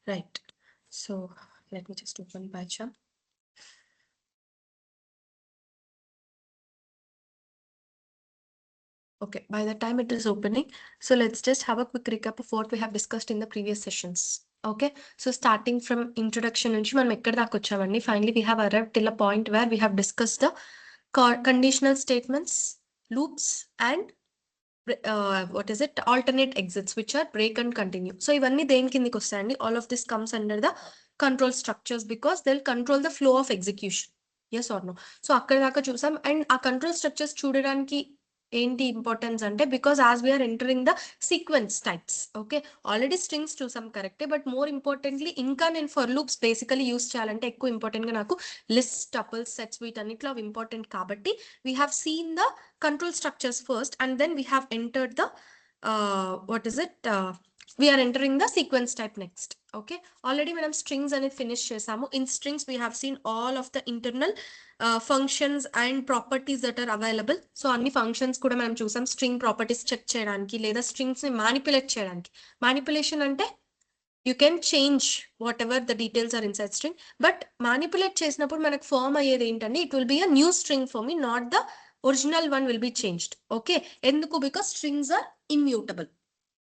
Right. So let me just open PyCharm. Okay, by the time it is opening, so let's just have a quick recap of what we have discussed in the previous sessions. Okay, so starting from introduction, finally we have arrived till a point where we have discussed the conditional statements, loops, and alternate exits, which are break and continue. So ivanni దేని కిందికి వస్తాయండి? All of this comes under the control structures because they'll control the flow of execution. Yes or no? So అక్కడ దాకా చూసాం. And ఆ control structures చూడడానికి ఏంటి importance అంటే, because as we are entering the sequence types. Okay, already strings చూసాం కరెక్టే, but more importantly ఇంకా నేను ఫర్ లూప్స్ బేసికలీ యూస్ చేయాలంటే ఎక్కువ ఇంపార్టెంట్ గా నాకు లిస్ట్, టపుల్స్, సెట్స్ వీటన్నిటిలో అవి ఇంపార్టెంట్ కాబట్టి we have seen the control structures first, and then we have entered the we are entering the sequence type next. Okay, already మనం strings అనేది finish చేసాము. In strings we have seen all of the internal functions and properties that are available. So అన్ని functions కూడా మనం చూసాం string properties check చేయడానికి లేదా strings ని manipulate చేయడానికి. Manipulation అంటే you can change whatever the details are inside string, but manipulate చేసినప్పుడు మనకు ఫామ్ అయ్యేది ఏంటంటే it will be a new string for me, not the original one will be changed. Okay, ఎందుకు? Because strings are immutable,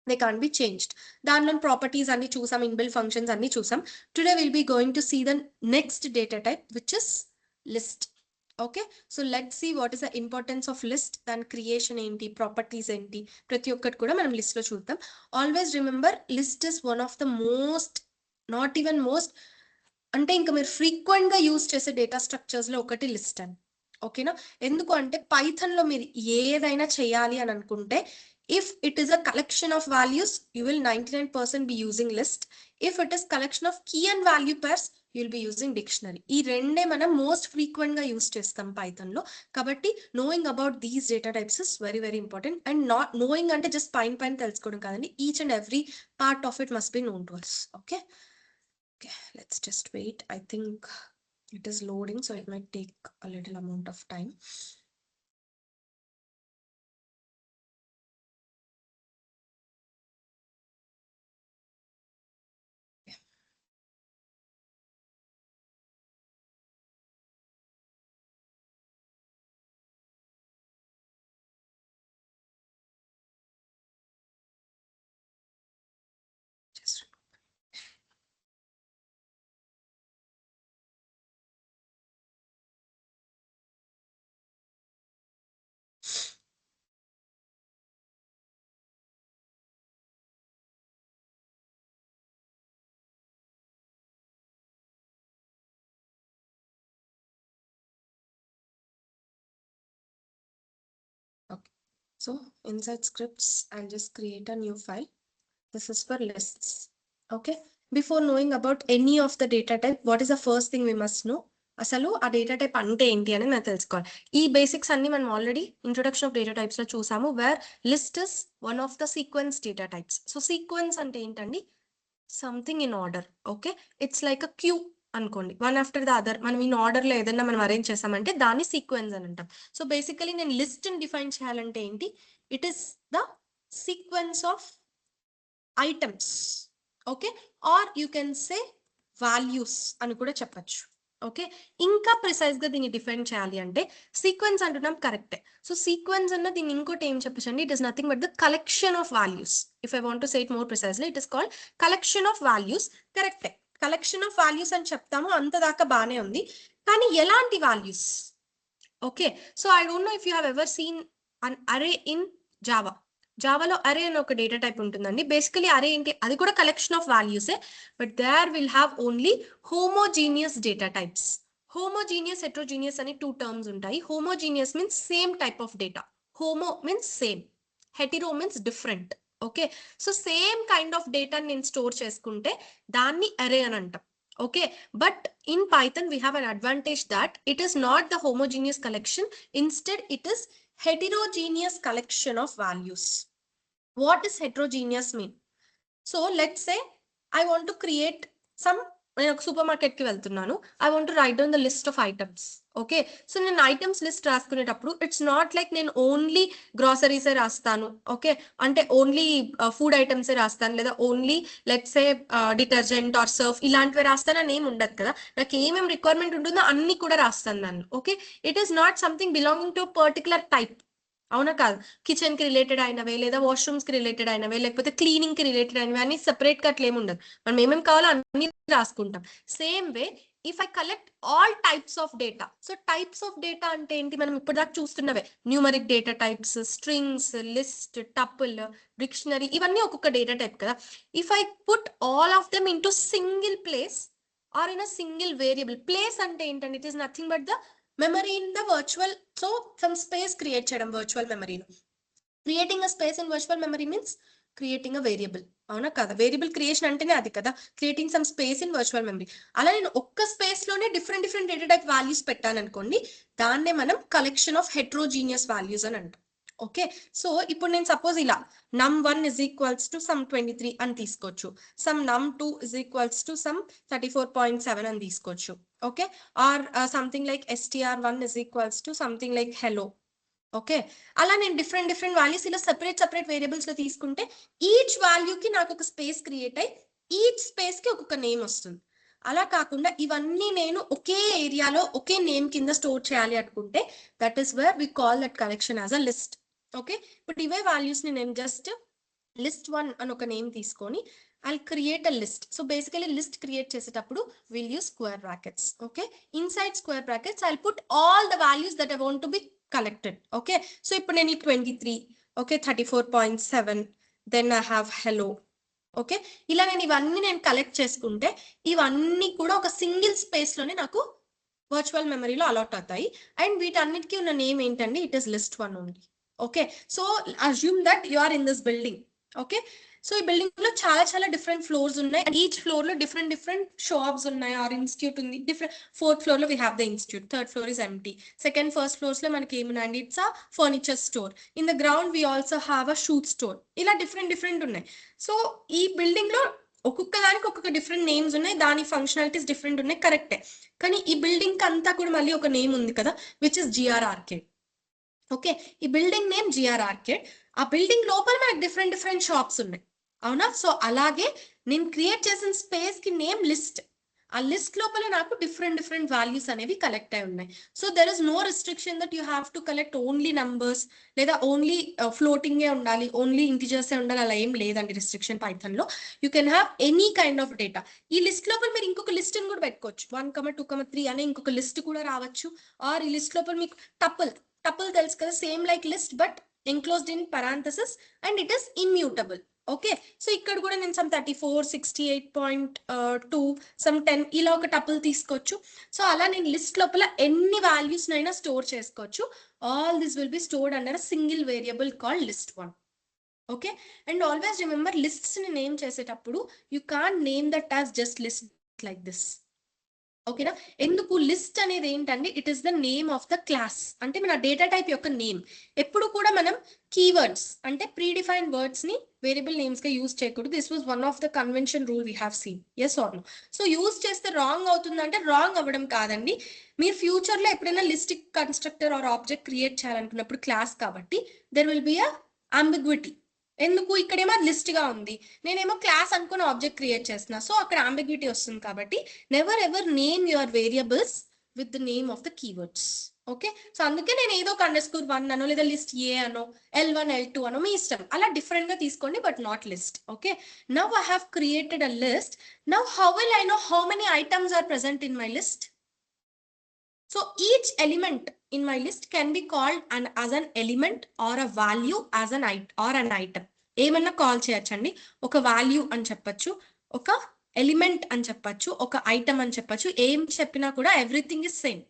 they can't be changed. దానిలో properties అన్ని చూసాం, inbuilt functions అన్ని చూసాం. Today will be going to see the next data type which is list. Okay, so let's see what is the importance of list, దాని creation ఏంటి, properties ఏంటి, ప్రతి ఒక్కటి కూడా మనం లిస్ట్ లో చూద్దాం. Always remember, list is one of the most, not even most, అంటే ఇంకా మీరు ఫ్రీక్వెంట్ గా యూజ్ చేసే డేటా స్ట్రక్చర్స్ లో ఒకటి లిస్ట్ అని. ఓకేనా? ఎందుకు అంటే పైథాన్ లో మీరు ఏదైనా చేయాలి అని అనుకుంటే, if it is a collection of values, you will 99% be using list. If it is collection of key and value pairs, you will be using dictionary. ఈ రెండే మనం మోస్ట్ ఫ్రీక్వెంట్ గా యూజ్ చేస్తాం పైథాన్ లో. కాబట్టి knowing about these data types is very very important. And not knowing అంటే just పైన తెలుసుకోవడం కాదండి, each and every part of it must be known to us. Okay, let's just wait. I think it is loading, so it might take a little amount of time. Just okay. So inside scripts, I'll just create a new file. This is for lists. Okay. Before knowing about any of the data type, what is the first thing we must know? అసలు ఆ data type అంటే ఏంటి అని మనం తెలుసుకోవాలి. ఈ basics అన్ని మనం already introduction of data types లో చూసాము, where list is one of the sequence data types. So sequence అంటే ఏంటండి? Something in order. Okay, it's like a queue అనుకోండి, వన్ ఆఫ్టర్ ద అదర్. మనం ఇన్ ఆర్డర్ లో ఏదైనా మనం అరేంజ్ చేసామంటే దాన్ని సీక్వెన్స్ అని అంటాం. సో బేసికలీ నేను లిస్ట్ ని డిఫైన్ చేయాలంటే ఏంటి? It is the sequence of items. Okay, or you can say values అని కూడా చెప్పచ్చు. ఓకే, ఇంకా ప్రిసైజ్ గా దీన్ని డిఫైన్ చేయాలి అంటే సీక్వెన్స్ అంటున్నాం కరెక్టే. సో సీక్వెన్స్ అన్న దీన్ని ఇంకోటి ఏం చెప్పచ్చు అండి? It is nothing but the collection of values. If I want to say it more precisely, it is called collection of values. కరెక్టే, కలెక్షన్ ఆఫ్ వాల్యూస్ అని చెప్తాము, అంత దాకా బానే ఉంది. కానీ ఎలాంటి values? Okay, so I don't know if you have ever seen an array in Java. జావాలో అరే అని ఒక డేటా టైప్ ఉంటుందండి. బేసికలీ అరే ఏంటి? అది కూడా కలెక్షన్ ఆఫ్ వాల్యూసే, but there will have only homogeneous data types. Homogeneous, heterogeneous అని టూ టర్మ్స్ ఉంటాయి. Homogeneous means same type of data. Homo means same, hetero means different. Okay, so same kind of డేటాని నేను store చేసుకుంటే దాన్ని అరే అని అంటాం. Okay, but in Python we have an advantage that it is not the homogeneous collection. Instead, it is heterogeneous collection of values. What does heterogeneous mean? So let's say I want to create some నేను ఒక super market కి వెళ్తున్నాను. I want to write down the list of items. Okay, so నేను items list రాసుకునేటప్పుడు it's not like నేను only గ్రాసరీసే రాస్తాను. Okay, అంటే ఓన్లీ ఫుడ్ ఐటమ్సే రాస్తాను, లేదా only let's say detergent or Surf ఇలాంటివి రాస్తానని ఏమి ఉండదు కదా. నాకు ఏమేమి రిక్వైర్మెంట్ ఉంటుందో అన్ని కూడా రాస్తాను దాన్ని. Okay, it is not something belonging to particular type. అవునా కాదు? కిచెన్ కి రిలేటెడ్ అయినవే, లేదా వాష్రూమ్స్ కి రిలేటెడ్ అయినవే, లేకపోతే క్లీనింగ్ కి రిలేటెడ్ అయినవి అని సెపరేట్ గా అట్లా ఏమి ఉండదు. మనం ఏమేమి కావాలో అన్ని రాసుకుంటాం. Same way if I collect all types of data. So types of data అంటే ఏంటి? మనం ఇప్పటిదాకా చూస్తున్నవే numeric data types, strings, list, tuple, dictionary, ఇవన్నీ ఒక్కొక్క డేటా టైప్ కదా. If I put all of them into single place or in a single variable. Place అంటే ఏంటంటే it is nothing but the memory in the virtual. So some space create చేయడం virtual మెమరీలో. Creating a space in virtual memory means creating a variable. అవునా కదా? Variable creation అంటేనే అది కదా, creating some space in virtual memory. అలా నేను ఒక్క స్పేస్ లోనే different different data type values పెట్టాను అనుకోండి, దాన్నే మనం కలెక్షన్ ఆఫ్ హెట్రోజీనియస్ వాల్యూస్ అని అంటాం. ఓకే, సో ఇప్పుడు నేను సపోజ్ ఇలా num1 is equals to some 23 అని తీసుకోవచ్చు, some num2 is equals to some 34.7 అని తీసుకోవచ్చు. Okay, or something like str1 is equals to something like hello. Okay, అలా నేను డిఫరెంట్ డిఫరెంట్ వాల్యూస్ ఇలా సెపరేట్ వేరియబుల్స్ లో తీసుకుంటే ఈచ్ వాల్యూకి నాకు ఒక స్పేస్ క్రియేట్ అయ్యి ఈచ్ స్పేస్ కి ఒక్కొక్క నేమ్ వస్తుంది. అలా కాకుండా ఇవన్నీ నేను ఒకే ఏరియాలో ఒకే నేమ్ కింద స్టోర్ చేయాలి అనుకుంటే that is where we call that collection as a list. Okay, ఇప్పుడు ఇవే వాల్యూస్ ని నేను జస్ట్ list1 అని ఒక నేమ్ తీసుకొని I'll create a list. So basically list create చేసేటప్పుడు we'll use square brackets. Okay, inside square brackets I'll put all the values that I want to be collected. Okay, so ఇప్పుడు నేను 23, okay, 34.7, then I have hello. Okay, ఇలా నేను ఇవన్నీ నేను collect చేసుకుంటే ఇవన్నీ కూడా ఒక సింగిల్ స్పేస్ లోనే నాకు వర్చువల్ మెమరీలో అలాట్ అవుతాయి. అండ్ వీటన్నిటికీ ఉన్న నేమ్ ఏంటండి? It is list1 only. Okay, so assume that you are in this building. Okay, so ఈ బిల్డింగ్ లో చాలా డిఫరెంట్ ఫ్లోర్స్ ఉన్నాయి. అండ్ ఈచ్ ఫ్లోర్ లో డిఫరెంట్ షాప్స్ ఉన్నాయి, ఆర్ ఇన్స్టిట్యూట్ ఉంది. డిఫరెంట్ ఫోర్త్ ఫ్లోర్ లో we have the institute, third floor is empty, first floors లో మనకి ఏమున్నాయండి? It's a furniture store. In the ground we also have a shoe store. ఇలా different ఉన్నాయి. So ఈ building లో ఒక్కొక్క దానికి ఒక్కొక్క డిఫరెంట్ నేమ్స్ ఉన్నాయి, దాని ఫంక్షనాలిటీస్ డిఫరెంట్ ఉన్నాయి, కరెక్టే. కానీ ఈ బిల్డింగ్ అంతా కూడా మళ్ళీ ఒక నేమ్ ఉంది కదా, which is GR arcade. Okay, ఈ బిల్డింగ్ నేమ్ జిఆర్ ఆర్కేడ్. ఆ బిల్డింగ్ లోపల మనకి డిఫరెంట్ షాప్స్ ఉన్నాయి. అవునా? సో అలాగే నేను క్రియేట్ చేసిన స్పేస్ కి నేమ్ లిస్ట్. ఆ లిస్ట్ లోపల నాకు డిఫరెంట్ వాల్యూస్ అనేవి కలెక్ట్ అయి ఉన్నాయి. So there is no restriction that you have to collect only numbers, లేదా ఓన్లీ ఫ్లోటింగే ఉండాలి, ఓన్లీ ఇంటిజర్సే ఉండాలి, అలా ఏం లేదండి రిస్ట్రిక్షన్ పైథాన్ లో. You can have any kind of data. ఈ లిస్ట్ లోపల మీరు ఇంకొక లిస్ట్ కూడా పెట్టుకోవచ్చు, 1, 2, 3 అనే ఇంకొక లిస్ట్ కూడా రావచ్చు. ఆర్ ఈ లిస్ట్ లోపల మీకు టపుల్ తెలుసు కదా, same like list but enclosed in parenthesis and it is immutable. Okay, so ఇక్కడ కూడా నేను సమ్ 34, 68.2, సమ్ 10 ఇలా ఒక టపుల్ తీసుకోవచ్చు. సో అలా నేను లిస్ట్ లోపల ఎన్ని వాల్యూస్ నైనా స్టోర్ చేసుకోవచ్చు. All this will be stored under a single variable called list1. Okay, and always remember lists ని నేమ్ చేసేటప్పుడు you can't name that as just list like this. ఓకేనా? ఎందుకు? లిస్ట్ అనేది ఏంటంటే it is the name of the class, అంటే మన data type యొక్క name. ఎప్పుడు కూడా మనం కీవర్డ్స్ అంటే ప్రీ డిఫైన్డ్ వర్డ్స్ ని వేరియబుల్ నేమ్స్ గా యూజ్ చేయకూడదు. This was one of the convention rule we have seen. Yes or no? So use చేస్తే రాంగ్ అవుతుందంటే రాంగ్ అవ్వడం కాదండి. మీరు ఫ్యూచర్ లో ఎప్పుడైనా list constructor or object create చేయాలనుకున్నప్పుడు క్లాస్ కాబట్టి there will be a ambiguity. ఎందుకు? ఇక్కడేమో లిస్ట్ గా ఉంది, నేనేమో క్లాస్ అనుకుని ఆబ్జెక్ట్ క్రియేట్ చేస్తున్నా, సో అక్కడ అంబిగ్విటీ వస్తుంది. కాబట్టి never ever name your variables with the name of the keywords. Okay, so అందుకే నేను ఏదో ఒక _1 అనో, లేదా లిస్ట్ ఏ అనో, L1 L2 అనో, మీ ఇష్టం, అలా డిఫరెంట్ గా తీసుకోండి, but not list. Okay, now I have created a list. Now how will I know how many items are present in my list? So each element in my list can be called as an element or a value as an item. ఏమన్నా call చేయొచ్చండి. ఒక value అని చెప్పొచ్చు, ఒక element అని చెప్పొచ్చు, ఒక item అని చెప్పొచ్చు. ఏం చెప్పినా కూడా everything is same.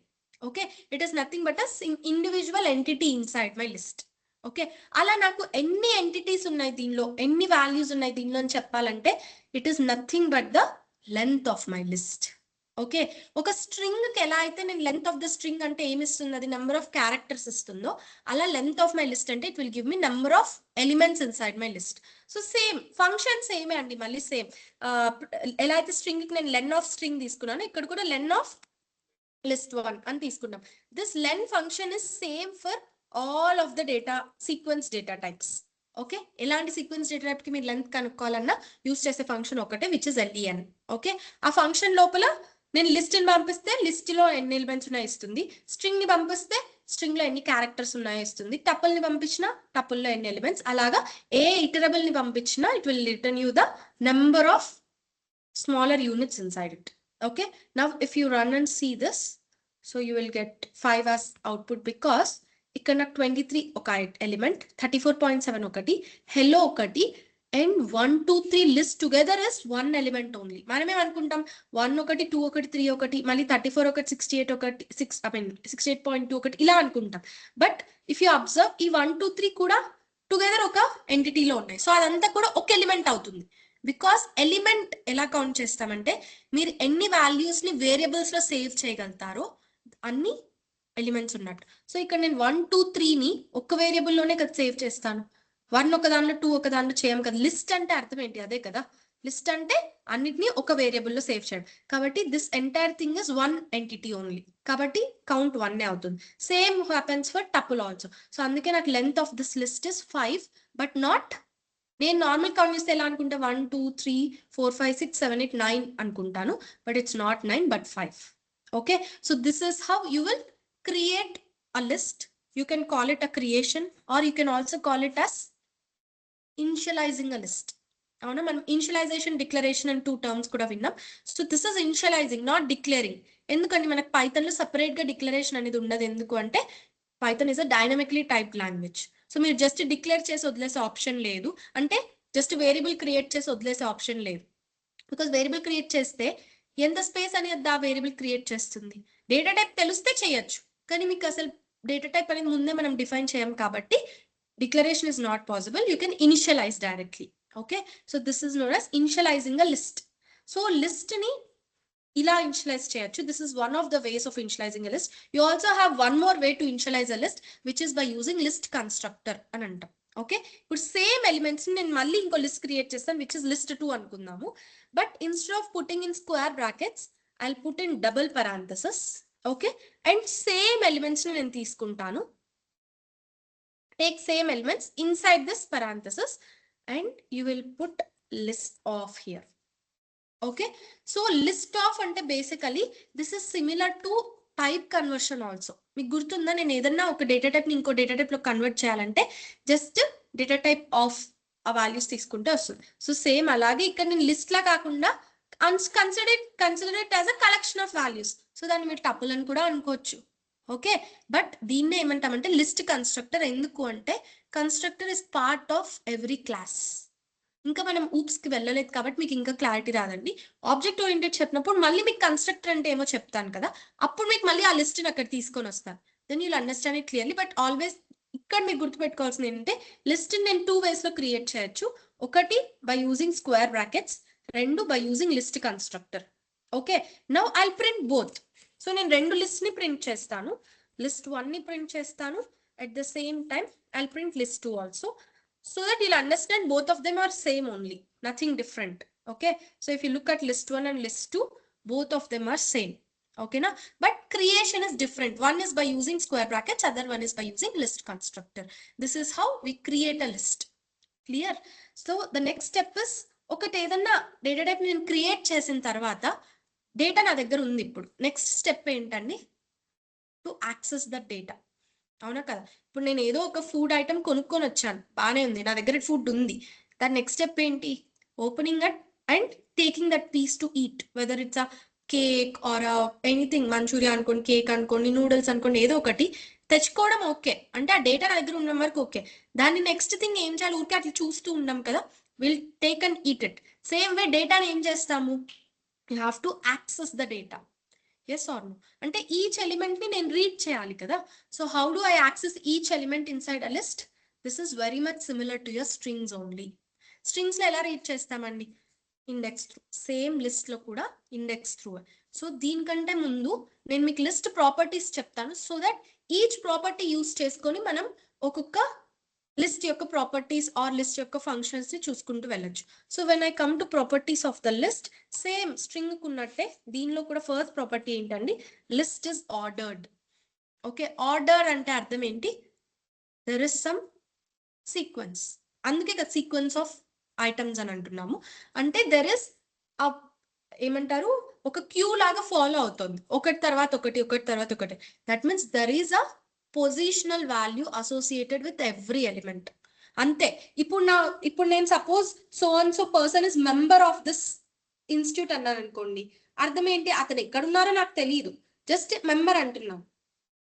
Okay, it is nothing but a individual entity inside my list. Okay, అలా నాకు ఎన్ని ఎంటిటీస్ ఉన్నాయి దీనిలో, ఎన్ని వాల్యూస్ ఉన్నాయి దీనిలో అని చెప్పాలంటే it is nothing but the length of my list. Okay, ఒక స్ట్రింగ్ కి ఎలా అయితే నేను లెంత్ ఆఫ్ ద స్ట్రింగ్ అంటే ఏమి ఇస్తుంది, అది నెంబర్ ఆఫ్ క్యారెక్టర్స్ ఇస్తుందో, అలా లెంత్ ఆఫ్ మై లిస్ట్ అంటే it will give me number of elements inside my list. So same function సేమే అండి, మళ్ళీ సేమ్ ఎలా అయితే స్ట్రింగ్ కి నేను లెన్ ఆఫ్ స్ట్రింగ్ తీసుకున్నాను, ఇక్కడ కూడా లెన్ ఆఫ్ లిస్ట్ 1 అని తీసుకున్నాం. This len function is same for all of the data sequence data types. Okay, ఎలాంటి సీక్వెన్స్ డేటా టైప్ కి మీరు లెంత్ కనుక్కోవాలన్నా యూస్ చేసే ఫంక్షన్ ఒకటే, విచ్ ఇస్ LEN. ఓకే, ఆ ఫంక్షన్ లోపల నేను లిస్ట్ ని పంపిస్తే లిస్ట్ లో ఎన్ని ఎలిమెంట్స్ ఉన్నాయో ఇస్తుంది, స్ట్రింగ్ ని పంపిస్తే స్ట్రింగ్ లో ఎన్ని క్యారెక్టర్స్ ఉన్నాయో ఇస్తుంది, టపుల్ ని పంపించినా టపుల్ లో ఎన్ని ఎలిమెంట్స్, అలాగా ఏ ఇటరబుల్ ని పంపించినా it will return you the number of smaller units inside it. Okay, now if you run and see this, so you will get 5 as output because ఇక్కడ నాకు 23 ఒక ఎలిమెంట్, 34.7 ఒకటి, హెల్లో ఒకటి, and 1 2 3 list together is 1 element only. మనమేం అనుకుంటాం 1 ఒకటి 2 ఒకటి 3 ఒకటి, మళ్ళీ 34 ఒకటి 68 ఒకటి 68.2 ఒకటి ఇలా అనుకుంటాం. బట్ ఇఫ్ యూ అబ్జర్వ్ ఈ 1 2 3 కూడా టుగెదర్ ఒక ఎంటిటీలో ఉన్నాయి. సో అదంతా కూడా ఒక ఎలిమెంట్ అవుతుంది. బికాస్ ఎలిమెంట్ ఎలా కౌంట్ చేస్తామంటే మీరు ఎన్ని వాల్యూస్ ని వేరియబుల్స్ లో సేవ్ చేయగలుగుతారో అన్ని ఎలిమెంట్స్ ఉన్నట్టు. సో ఇక్కడ నేను 1 2 3 ని ఒక వేరియబుల్ లోనే కదా సేవ్ చేస్తాను, 1 ఒక దానిలో 2 ఒక దానిలో చేయం కదా. లిస్ట్ అంటే అర్థం ఏంటి, అదే కదా. లిస్ట్ అంటే అన్నిటిని ఒక వేరియబుల్ లో సేవ్ చేయడం, కాబట్టి this entire thing is 1 entity only, కాబట్టి కౌంట్ 1 అవుతుంది. Same happens for tuple also. So అందుకే నాకు length of this list is 5, but not, నేను నార్మల్ కౌంట్ చేస్తే ఎలా అనుకుంటా 1 2 3 4 5 6 7 8 9 అనుకుంటాను, but it's not 9 but 5. Okay, so this is how you will create a list. You can call it a creation or you can also call it as initializing a list. అవునా, మనం initialization declaration అని 2 terms కూడా విన్నాం. So this is initializing, not declaring. ఎందుకంటే మనకు Python లో separate గా declaration అనేది ఉండదు. ఎందుకు అంటే Python is a dynamically typed language. So మీరు జస్ట్ డిక్లేర్ చేసి వదిలేసే ఆప్షన్ లేదు, అంటే జస్ట్ వేరియబుల్ క్రియేట్ చేసి వదిలేసే ఆప్షన్ లేదు. బికాస్ వేరియబుల్ క్రియేట్ చేస్తే ఎంత స్పేస్ అనేది ఆ వేరియబుల్ క్రియేట్ చేస్తుంది, డేటా టైప్ తెలిస్తే చేయొచ్చు, కానీ మీకు అసలు డేటా టైప్ అనేది ముందే మనం డిఫైన్ చేయం కాబట్టి declaration is not possible. You can initialise directly. Okay, so this is known as initialising a list. So list ని ఇలా ఇనిషియలైజ్ చేయొచ్చు. This is one of the ways of initialising a list. You also have one more way to initialise a list, which is by using list constructor అని అంటాం. Okay, ఇప్పుడు same elements ని నేను మళ్ళీ ఇంకో లిస్ట్ క్రియేట్ చేస్తాను, which is list 2 అనుకుందాము. But instead of putting in square brackets I'll put in double parenthesis. Okay, and same elements ని నేను తీసుకుంటాను, take same elements inside this parenthesis, and you will put list of here. Okay, so list of అంటే basically this is similar to type conversion also. మీకు గుర్తుందా, నేను ఏదన్నా ఒక data type ని ఇంకో డేటా టైప్ లో కన్వర్ట్ చేయాలంటే జస్ట్ డేటా టైప్ ఆఫ్ ఆ వాల్యూస్ తీసుకుంటే వస్తుంది. సో సేమ్ అలాగే ఇక్కడ నేను లిస్ట్ లా కాకుండా consider it as a collection of values. So దాన్ని మీరు టపుల్ అని కూడా అనుకోవచ్చు. ఓకే, బట్ దీన్నే ఏమంటామంటే లిస్ట్ కన్స్ట్రక్టర్. ఎందుకు అంటే constructor is part of every class. ఇంకా మనం ఊప్స్ కి వెళ్ళలేదు కాబట్టి మీకు ఇంకా క్లారిటీ రాదండి. ఆబ్జెక్ట్ ఓరియంటెడ్ చెప్పినప్పుడు మళ్ళీ మీకు కన్స్ట్రక్టర్ అంటే ఏమో చెప్తాను కదా, అప్పుడు మీకు మళ్ళీ ఆ లిస్ట్ ని అక్కడ తీసుకొని వస్తాను. Then you'll understand it clearly. But always ఇక్కడ మీకు గుర్తుపెట్టుకోవాల్సింది ఏంటంటే లిస్ట్ నేను 2 వేస్ లో క్రియేట్ చేయొచ్చు. ఒకటి by using square brackets, 2 by using list constructor. Okay, now I print both. So నేను 2 లిస్ట్ ని ప్రింట్ చేస్తాను, లిస్ట్ 1 ని ప్రింట్ చేస్తాను, at the same time I print list 2 also, so that you'll understand both of them are same only, nothing different. Okay, so if you look at list 1 and list 2, both of them are same. Okay na, but creation is different. One is by using square brackets, other one is by using list constructor. This is how we create a list. Clear? So the next step is ఒకటి ఏదన్నా data type నేను create చేసిన తర్వాత data నా దగ్గర ఉంది. ఇప్పుడు next step ఏంటండి, టు యాక్సెస్ ద డేటా. అవునా కదా, ఇప్పుడు నేను ఏదో ఒక ఫుడ్ ఐటమ్ కొనుక్కొని వచ్చాను, బాగానే ఉంది, నా దగ్గర ఫుడ్ ఉంది. దాని నెక్స్ట్ స్టెప్ ఏంటి, opening it and taking that piece to eat, whether it's a cake or anything, Manchuria అనుకోండి, కేక్ అనుకోండి, నూడిల్స్ అనుకోండి, ఏదో ఒకటి తెచ్చుకోవడం. ఓకే, అంటే ఆ డేటా నా దగ్గర ఉన్న వరకు ఓకే. దాన్ని నెక్స్ట్ థింగ్ ఏం చేయాలి, ఊరికే అట్లా చూస్తూ ఉన్నాం కదా, will take and eat it. Same way డేటాని ఏం చేస్తాము, you have to access the data. Yes or no, అంటే ఈచ్ ఎలిమెంట్ ని నేను రీడ్ చేయాలి కదా. So how do I access each element inside a list? This is very much similar to your strings only. Strings లో ఎలా read చేస్తామండి, index through. Same list లో కూడా ఇండెక్స్ త్రూ. సో దీనికంటే ముందు నేను మీకు లిస్ట్ ప్రాపర్టీస్ చెప్తాను, so that each property use చేసుకొని మనం ఒక్కొక్క లిస్ట్ యొక్క ప్రాపర్టీస్ ఆర్ లిస్ట్ యొక్క ఫంక్షన్స్ ని చూసుకుంటూ వెళ్ళొచ్చు. So when I come to properties of the list, same string ఉన్నట్టే దీనిలో కూడా ఫస్ట్ ప్రాపర్టీ ఏంటండి, list is ordered. Okay, order అంటే అర్థం ఏంటి, దెర్ ఇస్ సమ్ సీక్వెన్స్, అందుకే కదా సీక్వెన్స్ ఆఫ్ ఐటమ్స్ అని అంటున్నాము. అంటే దెర్ ఇస్ ఏమంటారు, ఒక క్యూ లాగా ఫాలో అవుతుంది, ఒకటి తర్వాత ఒకటి ఒకటి తర్వాత ఒకటి. That means there is a positional value associated with every element. అంతే. ఇప్పుడు నేను suppose so and so person is member of this institute అన్నాను అనుకోండి, అర్థం ఏంటి, అతను ఎక్కడున్నారో నాకు తెలియదు, జస్ట్ మెంబర్ అంటున్నాం.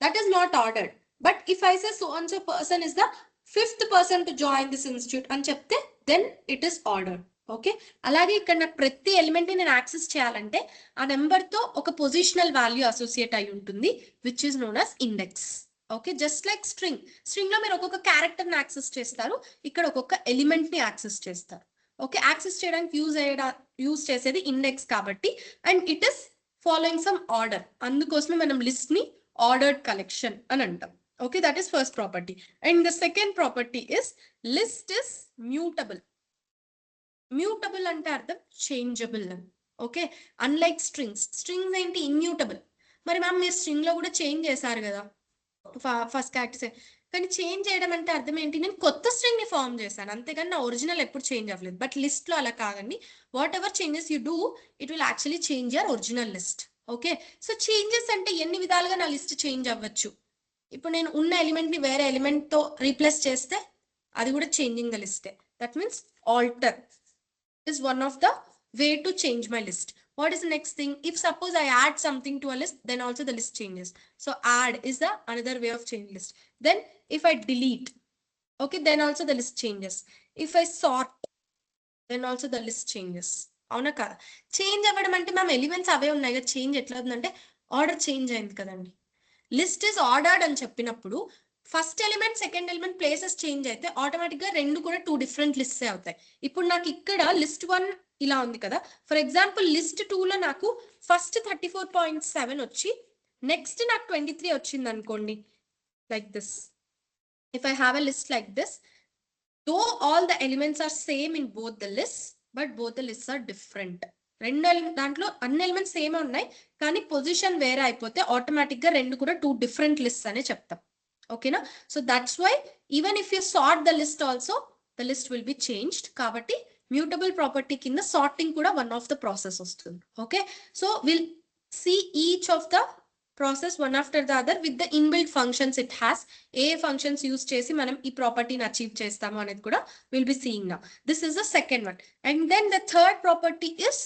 That is not ordered. But if I say so and so person is the 5th person to join this institute అని చెప్తే then it is ordered. Okay, అలాగే ఇక్కడ నాకు ప్రతి ఎలిమెంట్ ని నేను యాక్సెస్ చేయాలంటే ఆ నెంబర్ తో ఒక పొజిషనల్ వాల్యూ అసోసియేట్ అయి ఉంటుంది, which is known as index. Okay, just like string లో మీరు ఒక్కొక్క క్యారెక్టర్ ని యాక్సెస్ చేస్తారు, ఇక్కడ ఒక్కొక్క ఎలిమెంట్ ని యాక్సెస్ చేస్తారు. ఓకే, యాక్సెస్ చేయడానికి యూజ్ చేసేది ఇండెక్స్ కాబట్టి, and it is following some order, అందుకోసమే మనం లిస్ట్ ని ఆర్డర్డ్ కలెక్షన్ అని అంటాం. Okay, that is first property. And the second property is list is mutable. Mutable ante ardham changeable. Okay, unlike strings enti immutable. Mari ma'am meer string lo kuda change chesaru kada first character, కానీ change చేయడం అంటే అర్థం ఏంటి, నేను కొత్త string ని form చేశాను అంతేగాని నా ఒరిజినల్ ఎప్పుడు చేంజ్ అవ్వలేదు. బట్ లిస్ట్ లో అలా కాదండి, what ever changes you do it will actually change your original list. Okay, so changes అంటే ఎన్ని విధాలుగా నా లిస్ట్ చేంజ్ అవ్వచ్చు. ఇప్పుడు నేను ఉన్న ఎలిమెంట్ ని వేరే ఎలిమెంట్ తో రీప్లేస్ చేస్తే అది కూడా changing the list. That means alter is one of the way to change my list. What is the next thing? If suppose I add something to a list, then also the list changes. So add is the another way of changing list. Then if I delete, okay, then also the list changes. If I sort, then also the list changes. అవునా కదా, change అవ్వడం అంటే మేము elements అవే ఉన్నాయి కదా, change ఎట్లా అవుతుందంటే order change అయింది కదండి. లిస్ట్ ఇస్ ఆర్డర్డ్ అని చెప్పినప్పుడు first element second element places change అయితే ఆటోమేటిక్ గా రెండు కూడా 2 డిఫరెంట్ లిస్ట్స్ అవుతాయి. ఇప్పుడు నాకు ఇక్కడ లిస్ట్ 1 ఇలా ఉంది కదా, ఫర్ ఎగ్జాంపుల్ లిస్ట్ 2 లో నాకు ఫస్ట్ 34.7 వచ్చి నెక్స్ట్ నాకు 23 వచ్చింది అనుకోండి, like this. If I have a list like this, though all the elements are same in both the list, but both the lists are different. దాంట్లో అన్ని ఎలిమెంట్స్ సేమ్ ఉన్నాయి, కానీ పొజిషన్ వేరే అయిపోతే ఆటోమేటిక్ గా రెండు కూడా 2 డిఫరెంట్ లిస్ట్స్ అనే చెప్తాం. ఓకేనా, so that's why even if you sort the list also the list will be changed. కాబట్టి మ్యూటబుల్ ప్రాపర్టీ కింద సార్టింగ్ కూడా వన్ ఆఫ్ ద ప్రాసెస్ వస్తుంది. Okay, so will see each of the process one after the other with the inbuilt functions it has. ఏ functions use చేసి మనం ఈ ప్రాపర్టీని achieve చేస్తాము అనేది కూడా will be seeing now. This is the second one. And then the third property is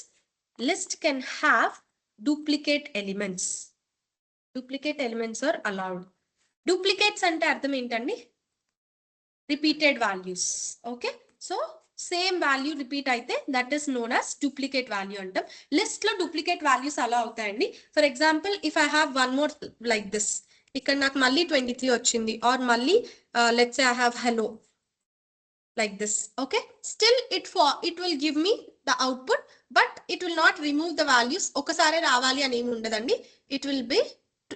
list can have duplicate elements. Duplicate elements are allowed. Duplicates ante ardham entandi, repeated values. Okay, so same value repeat aithe that is known as duplicate value antam. List lo duplicate values allow avutayandi. For example, if I have one more like this, ikkada నాకు మళ్ళీ 23 వచ్చింది, or మళ్ళీ let's say I have hello like this. Okay, still it will give me the output, but it will not remove the values. ఒకసారి రావాలి అని ఏమి ఉండదండి, it will be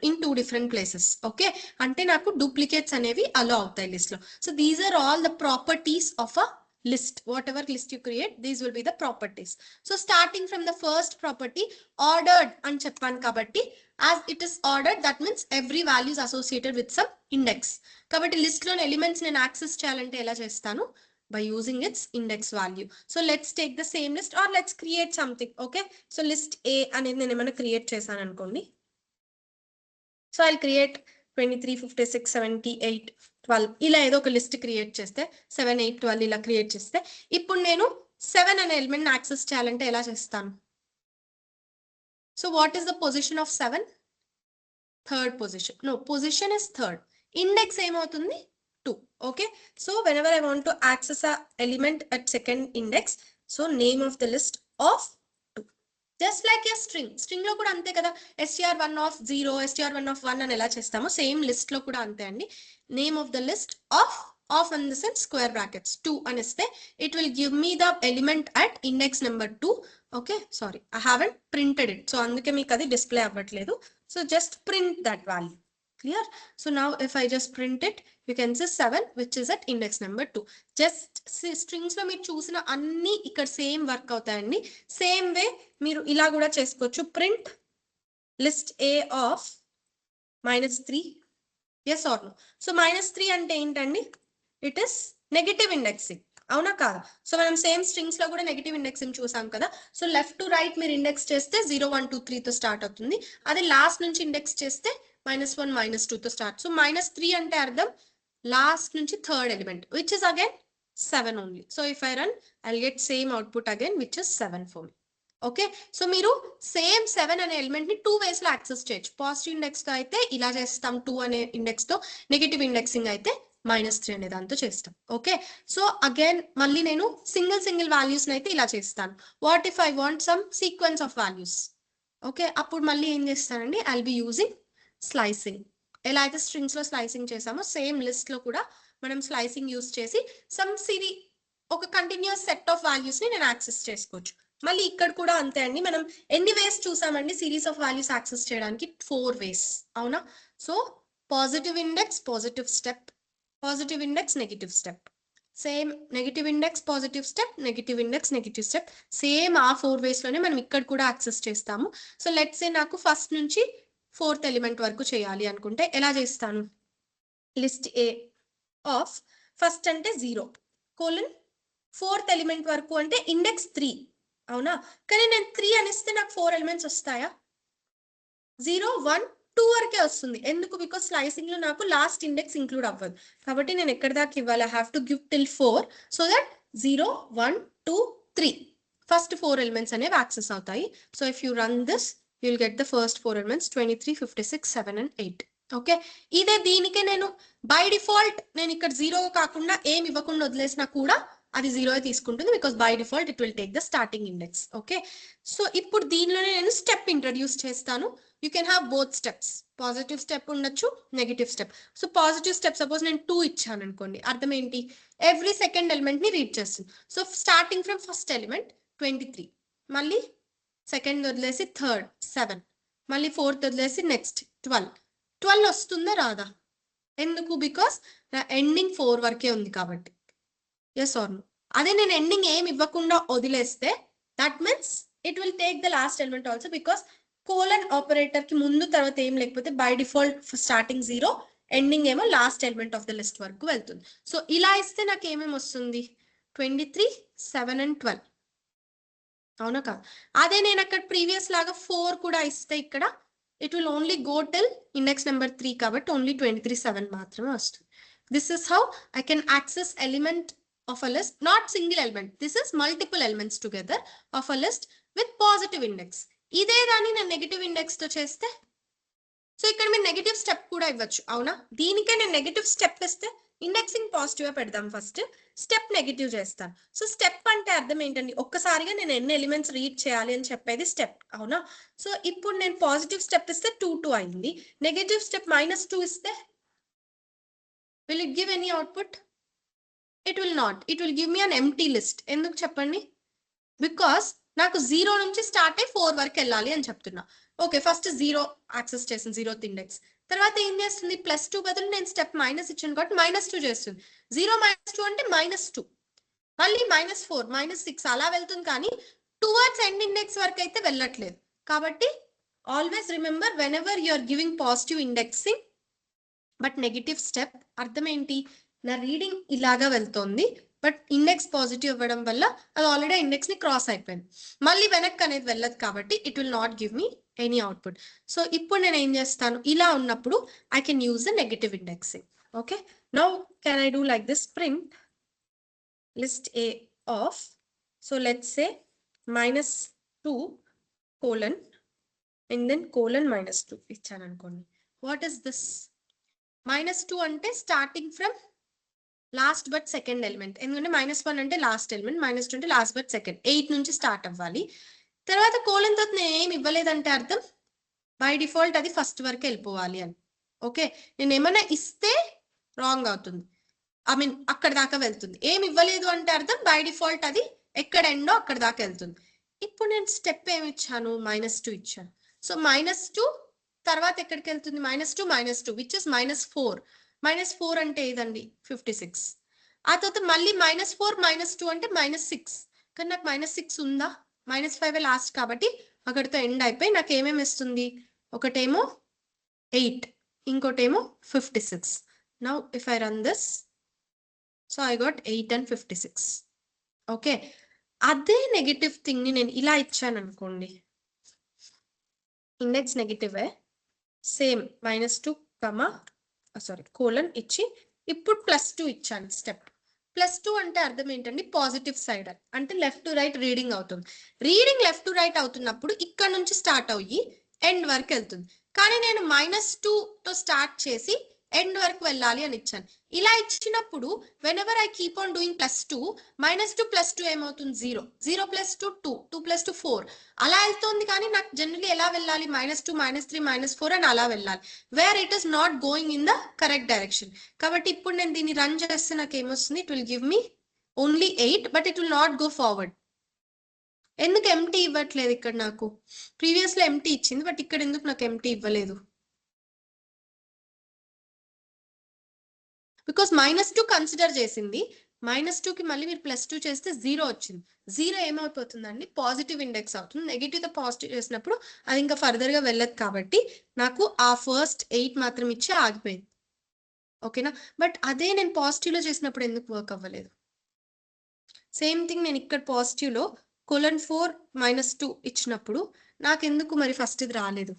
in 2 different places. Okay, అంటే నాకు duplicates అనేవి allow అవుతాయి list లో. So these are all the properties of a list. Whatever list you create, these will be the properties. So starting from the first property, ordered అని చెప్పాను కాబట్టి, as it is ordered, that means every value is associated with some index. కాబట్టి list లోని elements నేను access చేయాలంటే ఎలా చేస్తాను, by using its index value. So let's take the same list, or let's create something. Okay, so list A అనేది నేను ఏమైనా create చేశాను అనుకోండి. సో I'll create 23, 56, 78, 12 ఇలా ఏదో ఒక లిస్ట్ క్రియేట్ చేస్తే 7, 8, 12 ఇలా క్రియేట్ చేస్తే, ఇప్పుడు నేను 7 అనే ఎలిమెంట్ యాక్సెస్ చేయాలంటే ఎలా చేస్తాను. So what is the position of 7? Third position. No, position is third. Index ఏమవుతుంది, 2. Okay, so whenever I want to access a element at second index, so name of the list of 2. Just like a string లో కూడా అంతే కదా, str1 of 0, str1 of 1 అని ఎలా చేస్తామో same list లో కూడా అంతే అండి. Name of the list of of in the sense square brackets 2 aniste, it will give me the element at index number 2. Okay, sorry, I haven't printed it, so అందుకే మీకు అది డిస్ప్లే అవ్వట్లేదు. So just print that value. Clear? So now if I just print it, you can see 7, which is at index number 2. Just strings లో మీరు చూసిన అన్ని ఇక్కడ same work అవుతాయండి. సేమ్ వే మీరు ఇలా కూడా చేసుకోవచ్చు. Print list A of -3. Yes or no? So -3 అంటే ఏంటండి? It is negative indexing. అవునా కాదా? సో మనం సేమ్ స్ట్రింగ్స్ లో కూడా నెగటివ్ ఇండెక్సింగ్ చూసాం కదా. సో లెఫ్ట్ టు రైట్ మీరు ఇండెక్స్ చేస్తే 0 1 2 3 తో స్టార్ట్ అవుతుంది. అదే లాస్ట్ నుంచి ఇండెక్స్ చేస్తే -1 -2 తో స్టార్ట్. సో -3 అంటే అర్థం లాస్ట్ నుంచి third element, which is again 7 only. So if I run, I'll get same output again, which is 7 for me. Okay, so మీరు సేమ్ 7 అనే ఎలిమెంట్ ని 2 వేస్ లో యాక్సెస్ చేయొచ్చు. పాజిటివ్ ఇండెక్స్ తో అయితే ఇలా చేస్తాం 2 అనే ఇండెక్స్ తో, నెగటివ్ ఇండెక్సింగ్ అయితే -3 అనే దాంతో చేస్తాం. ఓకే, సో అగైన్ మళ్ళీ నేను సింగిల్ వాల్యూస్ అయితే ఇలా చేస్తాను. What if I want some sequence of values? Okay, అప్పుడు మళ్ళీ ఏం చేస్తానండి, ఐల్ బి యూజింగ్ స్లైసింగ్. ఎలా అయితే స్ట్రింగ్స్ లో స్లైసింగ్ చేసామో సేమ్ లిస్ట్ లో కూడా మనం స్లైసింగ్ యూస్ చేసి సమ్ ఒక కంటిన్యూస్ సెట్ ఆఫ్ వాల్యూస్ ని నేను యాక్సెస్ చేసుకోవచ్చు. మళ్ళీ ఇక్కడ కూడా అంతే అండి. మనం ఎన్ని వేస్ చూసామండి సిరీస్ ఆఫ్ వాల్యూస్ యాక్సెస్ చేయడానికి? 4 వేస్, అవునా? So positive index, positive step, positive index, negative step, same negative index, positive step, negative index, negative step, same ఆ 4 వేస్ లోనే మనం ఇక్కడ కూడా యాక్సెస్ చేస్తాము. సో లెట్స్ సే నాకు ఫస్ట్ నుంచి 4th ఎలిమెంట్ వరకు చేయాలి అనుకుంటే ఎలా చేస్తాను? లిస్ట్ ఏ ఆఫ్ ఫస్ట్ అంటే 0 కోలన్ 4th ఎలిమెంట్ వరకు అంటే ఇండెక్స్ 3, అవునా? కానీ నేను 3 అనిస్తే నాకు 4 ఎలిమెంట్స్ వస్తాయా? 0 1 2 వరకే వస్తుంది. ఎందుకు? బికాస్ స్లైసింగ్ లో నాకు లాస్ట్ ఇండెక్స్ ఇంక్లూడ్ అవ్వదు. కాబట్టి నేను ఎక్కడ దాకా ఇవ్వాలి? I have to give till 4 so that 0 1 2 3 first 4 elements అనేవి యాక్సెస్ అవుతాయి. So if you run this, you will get the first 4 elements 23 56 7 and 8. Okay, ఇదే దీనికే నేను బై డిఫాల్ట్ నేను ఇక్కడ 0 కాకుండా ఏమి ఇవ్వకుండా వదిలేసినా కూడా అది 0 తీసుకుంటుంది, because by default it will take the starting index. Okay, so ఇప్పుడు దీనిలోనే నేను స్టెప్ ఇంట్రడ్యూస్ చేస్తాను. You can have both steps, positive step ఉండొచ్చు, negative step. So positive step suppose నేను 2 ఇచ్చాను అనుకోండి, అర్థం ఏంటి? ఎవ్రీ సెకండ్ ఎలిమెంట్ ని రీడ్ చేస్తుంది. So starting from first element 23, మళ్ళీ సెకండ్ వదిలేసి థర్డ్ 7, మళ్ళీ ఫోర్త్ వదిలేసి నెక్స్ట్ 12 వస్తుందా రాదా? ఎందుకు? బికాస్ నా ఎండింగ్ 4 వరకే ఉంది కాబట్టి. Yes or no? అదే నేను ఎండింగ్ ఏం ఇవ్వకుండా వదిలేస్తే that means it will take the last element also, because colon operator కి ముందు తర్వాత ఏం లేకపోతే బై డిఫాల్ట్ స్టార్టింగ్ 0, ఎండింగ్ ఏమో last element of the list వరకు వెళ్తుంది. సో ఇలా ఇస్తే నాకు ఏమేమి వస్తుంది? 23 7 and 12, అవునా కాదు? అదే నేను అక్కడ ప్రీవియస్ లాగా 4 కూడా ఇస్తే ఇక్కడ it will only go till index number 3 కాబట్టి ఓన్లీ 23 7 మాత్రమే వస్తుంది. This is how I can access element of a list, not single element. This is multiple elements together of a list with positive index. ఇదే దాన్ని నేను negative index తో చేస్తే, so ఇక్కడ మీరు నెగటివ్ స్టెప్ కూడా ఇవ్వచ్చు, అవునా? దీనికే నేను నెగటివ్ స్టెప్ ఇస్తే ఇండెక్సింగ్ పాజిటివ్ పెడదాం, ఫస్ట్ స్టెప్ నెగటివ్ చేస్తాను. సో స్టెప్ అంటే అర్థం ఏంటండి? ఒక్కసారిగా నేను ఎన్ని ఎలిమెంట్స్ రీడ్ చేయాలి అని చెప్పేది స్టెప్, అవునా? సో ఇప్పుడు నేను పాజిటివ్ స్టెప్ ఇస్తే 2 2 అయింది. నెగటివ్ స్టెప్ -2 ఇస్తే will it give any output? It will not. It will give me an empty list. ఎందుకు చెప్పండి? బికాస్ నాకు 0 నుంచి స్టార్ట్ అయ్యి 4 వరకు వెళ్ళాలి అని చెప్తున్నా. ఓకే, ఫస్ట్ 0 యాక్సెస్ చేసింది, 0th ఇండెక్స్. తర్వాత ఏం చేస్తుంది? +2 బదులు నేను స్టెప్ మైనస్ ఇచ్చాను కాబట్టి -2 చేస్తుంది. 0 -2 అంటే -2, మళ్ళీ -4 -6 అలా వెళ్తుంది, కానీ టువర్డ్స్ ఎండ్ ఇండెక్స్ వరకు అయితే వెళ్ళట్లేదు. కాబట్టి always remember, whenever you are giving positive indexing but negative step, అర్థం ఏంటి? నా రీడింగ్ ఇలాగా వెళ్తోంది, బట్ ఇండెక్స్ పాజిటివ్ ఇవ్వడం వల్ల అది ఆల్రెడీ ఇండెక్స్ ని క్రాస్ అయిపోయింది, మళ్ళీ వెనక్కి అనేది వెళ్ళదు కాబట్టి it will not give me any output. So ఇప్పుడు నేను ఏం చేస్తాను? ఇలా ఉన్నప్పుడు I can use the negative indexing. Okay, now can I do like this? Print list a of, so let's say -2 colon and then colon -2 ఇచ్చాను అనుకోండి. What is this? -2 అంటే starting from last but second element, ఎందుకంటే -1 అంటే last element, -2 అంటే last but second, 8 నుంచి start అవ్వాలి. తర్వాత colon తో నేను ఏమి ఇవ్వలేదంటే అర్థం బై డిఫాల్ట్ అది ఫస్ట్ వరకు వెళ్ళిపోవాలి అని. ఓకే, నేను ఏమైనా ఇస్తే రాంగ్ అవుతుంది. ఐ మీన్ అక్కడ దాకా వెళ్తుంది. ఏమి ఇవ్వలేదు అంటే అర్థం బై డిఫాల్ట్ అది ఎక్కడ ఎండో అక్కడ దాకా వెళ్తుంది. ఇప్పుడు నేను స్టెప్ ఏమి ఇచ్చాను, -2 ఇచ్చాను. సో -2 తర్వాత ఎక్కడికి వెళ్తుంది, -2 విచ్ ఇస్ -4. -4 అంటే ఏదండి 56. ఆ తర్వాత మళ్ళీ -4 -2 అంటే -6. కానీ నాకు -6 ఉందా, -5 లాస్ట్ కాబట్టి అక్కడితో ఎండ్ అయిపోయి నాకు ఏమేమి ఇస్తుంది, ఒకటేమో 8, ఇంకోటేమో 56. Now if I run this, so I got 8 and 56. Okay, అదే నెగటివ్ థింగ్ ని నేను ఇలా ఇచ్చాను అనుకోండి, ఇండెక్స్ నెగటివే, సేమ్ -2 కోలన్ ఇచ్చి ఇప్పుడు +2 ఇచ్చాను స్టెప్. +2 అంటే అర్థం ఏంటండి, పాజిటివ్ సైడ్ అంటే లెఫ్ట్ టు రైట్ రీడింగ్ అవుతుంది. రీడింగ్ లెఫ్ట్ టు రైట్ అవుతున్నప్పుడు ఇక్కడ నుంచి స్టార్ట్ అయ్యి ఎండ్ వరకు వెళ్తుంది. కానీ నేను -2 తో స్టార్ట్ చేసి ఎండ్ వరకు వెళ్ళాలి అని ఇచ్చాను. ఇలా ఇచ్చినప్పుడు whenever I keep on doing +2, -2 +2 ఏమవుతుంది 0, 0 + 2 2, 2 + 2 4 అలా వెళ్తుంది. కానీ నాకు జనరల్లీ ఎలా వెళ్ళాలి, -2 -3 -4 అని అలా వెళ్ళాలి, where it is not going in the correct direction. కాబట్టి ఇప్పుడు నేను దీన్ని రన్ చేస్తే నాకు ఏమొస్తుంది, it will give me only 8, but it will not go forward. ఎందుకు ఎంటీ ఇవ్వట్లేదు ఇక్కడ, నాకు ప్రీవియస్ లో ఎంటీ ఇచ్చింది, బట్ ఇక్కడ ఎందుకు నాకు ఎంటీ ఇవ్వలేదు? బికాస్ -2 కన్సిడర్ చేసింది, -2 కి మళ్ళీ మీరు +2 చేస్తే 0 వచ్చింది. 0 ఏమైపోతుందండి, పాజిటివ్ ఇండెక్స్ అవుతుంది. నెగిటివ్ తో పాజిటివ్ చేసినప్పుడు అది ఇంకా ఫర్దర్ గా వెళ్ళదు. కాబట్టి నాకు ఆ ఫస్ట్ 8 మాత్రం ఇచ్చి ఆగిపోయింది. ఓకేనా, బట్ అదే నేను పాజిటివ్ లో చేసినప్పుడు ఎందుకు వర్క్ అవ్వలేదు? సేమ్ థింగ్ నేను ఇక్కడ పాజిటివ్ లో :4 -2 ఇచ్చినప్పుడు నాకు ఎందుకు మరి ఫస్ట్ ఇది రాలేదు?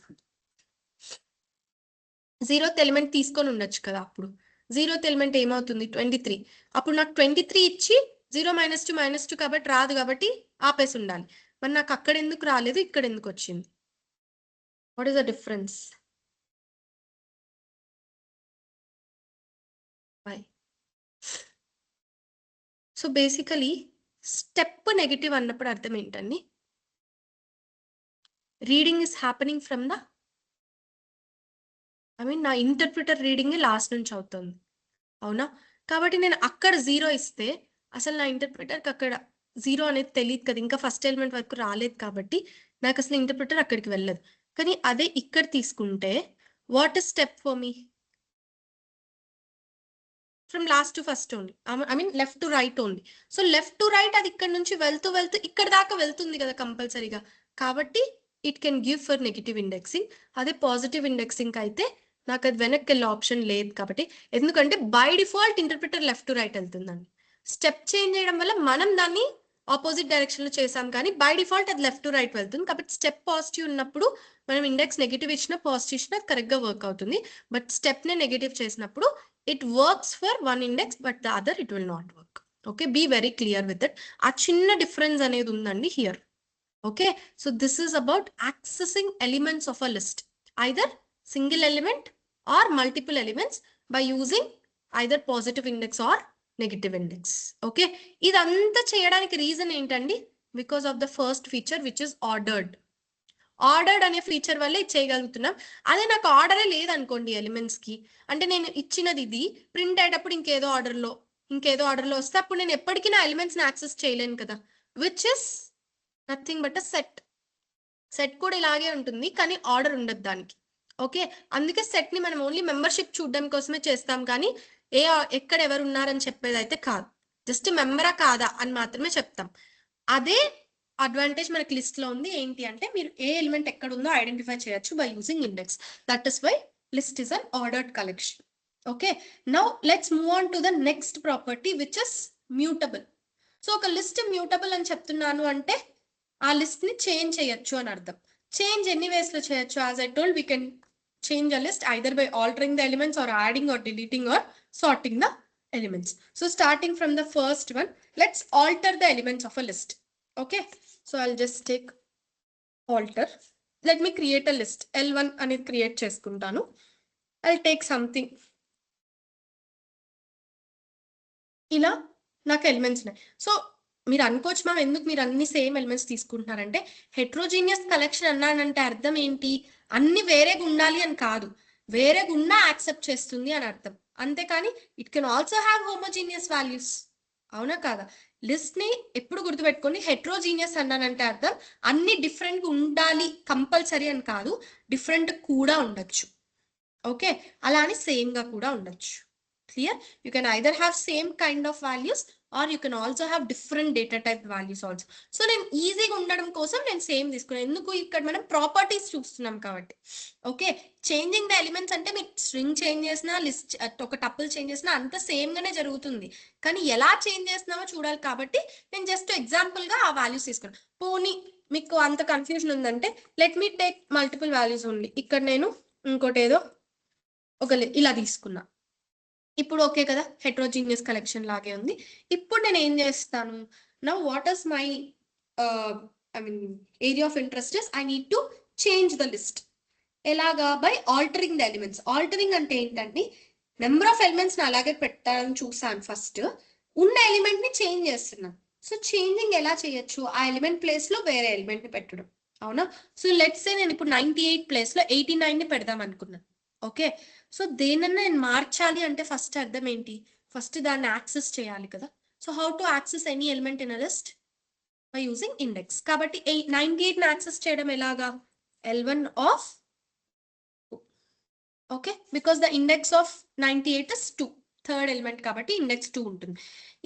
0th ఎలిమెంట్ తీసుకొని ఉండొచ్చు కదా. అప్పుడు 0th ఎలిమెంట్ ఏమవుతుంది 23. అప్పుడు నాకు 23 ఇచ్చి 0 -2 -2 కాబట్టి రాదు, కాబట్టి ఆపేసి ఉండాలి. మరి నాకు అక్కడ ఎందుకు రాలేదు, ఇక్కడ ఎందుకు వచ్చింది? What is the difference? Why? So basically step negative అన్నప్పుడు అర్థం ఏంటండి, reading is happening from the నా ఇంటర్ప్రిటర్ రీడింగ్ లాస్ట్ నుంచి అవుతుంది, అవునా? కాబట్టి నేను అక్కడ 0 ఇస్తే అసలు నా ఇంటర్ప్రిటర్కి అక్కడ 0 అనేది తెలియదు కదా, ఇంకా ఫస్ట్ ఎలిమెంట్ వరకు రాలేదు, కాబట్టి నాకు అసలు ఇంటర్ప్రిటర్ అక్కడికి వెళ్ళదు. కానీ అదే ఇక్కడ తీసుకుంటే what is step for me, from last to first only, left to right only. So left to right అది ఇక్కడ నుంచి వెళ్తూ వెళ్తూ ఇక్కడ దాకా వెళ్తుంది కదా కంపల్సరీగా. కాబట్టి it can give for negative indexing. అదే పాజిటివ్ ఇండెక్సింగ్ అయితే నాకు అది వెనక్కి వెళ్ళే ఆప్షన్ లేదు. కాబట్టి ఎందుకంటే by default interpreter left to right వెళ్తుందండి. స్టెప్ చేంజ్ చేయడం వల్ల మనం దాన్ని ఆపోజిట్ డైరెక్షన్ లో చేసాం, కానీ బై డిఫాల్ట్ అది లెఫ్ట్ టు రైట్ వెళ్తుంది. కాబట్టి స్టెప్ పాజిటివ్ ఉన్నప్పుడు మనం ఇండెక్స్ నెగిటివ్ ఇచ్చినా పాజిటివ్ ఇచ్చినా కరెక్ట్ గా వర్క్ అవుతుంది. బట్ స్టెప్ ని నెగిటివ్ చేసినప్పుడు it works for one index but the other it will not work. Okay, be very clear with it. ఆ చిన్న డిఫరెన్స్ అనేది ఉందండి here. Okay, so this is about accessing elements of a list, either single element or multiple elements by using either positive index or negative index. Okay, ఇదంతా చేయడానికి reason ఏంటండి, because of the first feature which is ordered. Ordered అనే feature వల్ల ఇది చేయగలుగుతున్నాం. అదే నాకు ఆర్డరే లేదనుకోండి ఎలిమెంట్స్ కి, అంటే నేను ఇచ్చినది ఇది ప్రింట్ అయ్యేటప్పుడు ఇంకేదో ఆర్డర్లో వస్తే అప్పుడు నేను ఎప్పటికీ నా ఎలిమెంట్స్ ని యాక్సెస్ చేయలేను కదా, which is nothing but a set కూడా ఇలాగే ఉంటుంది, కానీ ఆర్డర్ ఉండదు దానికి. ఓకే, అందుకే సెట్ ని మనం ఓన్లీ మెంబర్షిప్ చూడడం కోసమే చేస్తాం, కానీ ఎక్కడ ఎవరు ఉన్నారని చెప్పేది అయితే కాదు, జస్ట్ మెంబరా కాదా అని మాత్రమే చెప్తాం. అదే అడ్వాంటేజ్ మనకి లిస్ట్ లో ఉంది. ఏంటి అంటే మీరు ఏ ఎలిమెంట్ ఎక్కడ ఉందో ఐడెంటిఫై చేయొచ్చు by using index. That is why list is an ordered collection. Okay, now let's move on to the next property which is mutable. So ఒక లిస్ట్ మ్యూటబుల్ అని చెప్తున్నాను అంటే ఆ లిస్ట్ ని చేంజ్ చేయొచ్చు అని అర్థం. చేంజ్ ఎన్ని వేస్ లో చేయొచ్చు? As I told, we can change a list either by altering the elements or adding or deleting or sorting the elements. So starting from the first one, let's alter the elements of a list. Okay, so I'll just take alter. Let me create a list. L1 అనేది create చేసుకుంటాను. I'll take something. ఇలా నాకు elements ఉన్నాయి. So మీరు అనుకోవచ్చు ma'am ఎందుకు మీరు అన్ని సేమ్ ఎలిమెంట్స్ తీసుకుంటున్నారంటే, హెట్రోజీనియస్ కలెక్షన్ అన్నానంటే అర్థం ఏంటి, అన్ని వేరేగా ఉండాలి అని కాదు, వేరేగా ఉన్నా యాక్సెప్ట్ చేస్తుంది అని అర్థం. అంతేకాని it can also have homogeneous values. అవునా కాదా? లిస్ట్ ని ఎప్పుడు గుర్తుపెట్టుకొని హెట్రోజీనియస్ అన్నానంటే అర్థం అన్ని డిఫరెంట్ ఉండాలి కంపల్సరీ అని కాదు, డిఫరెంట్ కూడా ఉండొచ్చు. ఓకే, అలా అని సేమ్ గా కూడా ఉండొచ్చు. Clear? You can either have same kind of values or you can also have different data type values also. So నేను ఈజీగా ఉండడం కోసం నేను సేమ్ తీసుకున్నాను. ఎందుకు? ఇక్కడ మనం ప్రాపర్టీస్ చూస్తున్నాం కాబట్టి. ఓకే, చేంజింగ్ ద ఎలిమెంట్స్ అంటే మీరు స్ట్రింగ్ చేంజ్ చేసినా, లిస్ట్ ఒక టపుల్ చేంజ్ చేసినా అంత సేమ్ గానే జరుగుతుంది. కానీ ఎలా చేంజ్ చేస్తున్నామో చూడాలి కాబట్టి నేను జస్ట్ ఎగ్జాంపుల్ గా ఆ వాల్యూస్ తీసుకున్నాను. పోనీ మీకు అంత కన్ఫ్యూజన్ ఉందంటే let me take multiple values only. ఇక్కడ నేను ఇంకోటి ఏదో ఒక ఇలా తీసుకున్నా. ఇప్పుడు ఓకే కదా, హెట్రోజీనియస్ కలెక్షన్ లాగే ఉంది. ఇప్పుడు నేను ఏం చేస్తాను, now what is my I mean area of interest is I need to change the list. ఎలాగా? By altering the elements. Altering అంటే ఏంటంటే నెంబర్ ఆఫ్ ఎలిమెంట్స్ ని అలాగే పెట్టాలని చూసాను ఫస్ట్, ఉన్న ఎలిమెంట్ ని చేంజ్ చేస్తున్నాను. సో చేంజింగ్ ఎలా చేయొచ్చు? ఆ ఎలిమెంట్ ప్లేస్ లో వేరే ఎలిమెంట్ ని పెట్టడం. అవునా? సో లెట్స్ సే నేను ఇప్పుడు 98 ప్లేస్ లో 89 ని పెడదాం అనుకున్నాను. ఓకే, సో దేనన్నా నేను మార్చాలి అంటే ఫస్ట్ అర్థం ఏంటి? ఫస్ట్ దాన్ని యాక్సెస్ చేయాలి కదా. So how to access any element in a list? By using index. కాబట్టి 98 ని యాక్సెస్ చేయడం ఎలాగా? L1 of, okay, because the index of 98 is 2, third element కాబట్టి ఇండెక్స్ 2 ఉంటుంది.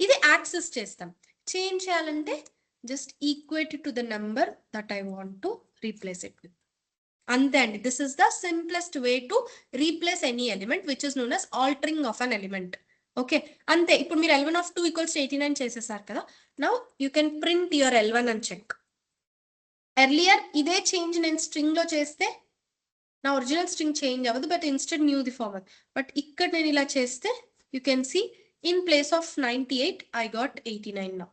ఇది యాక్సెస్ చేస్తాం. చేంజ్ చేయాలంటే just equate to the number that I want to replace it with. అంతే అండి. This is the simplest way to replace any element which is known as altering of an element. Okay, అంతే. ఇప్పుడు మీరు L1 of 2 equals to 89 చేసేసారు కదా. Now you can print your L1 అని check. Earlier ఇదే change నేను string లో చేస్తే నా ఒరిజినల్ స్ట్రింగ్ చేంజ్ అవ్వదు, but instead new the former. But ఇక్కడ నేను ఇలా చేస్తే you can see in place of 98 I got 89 now.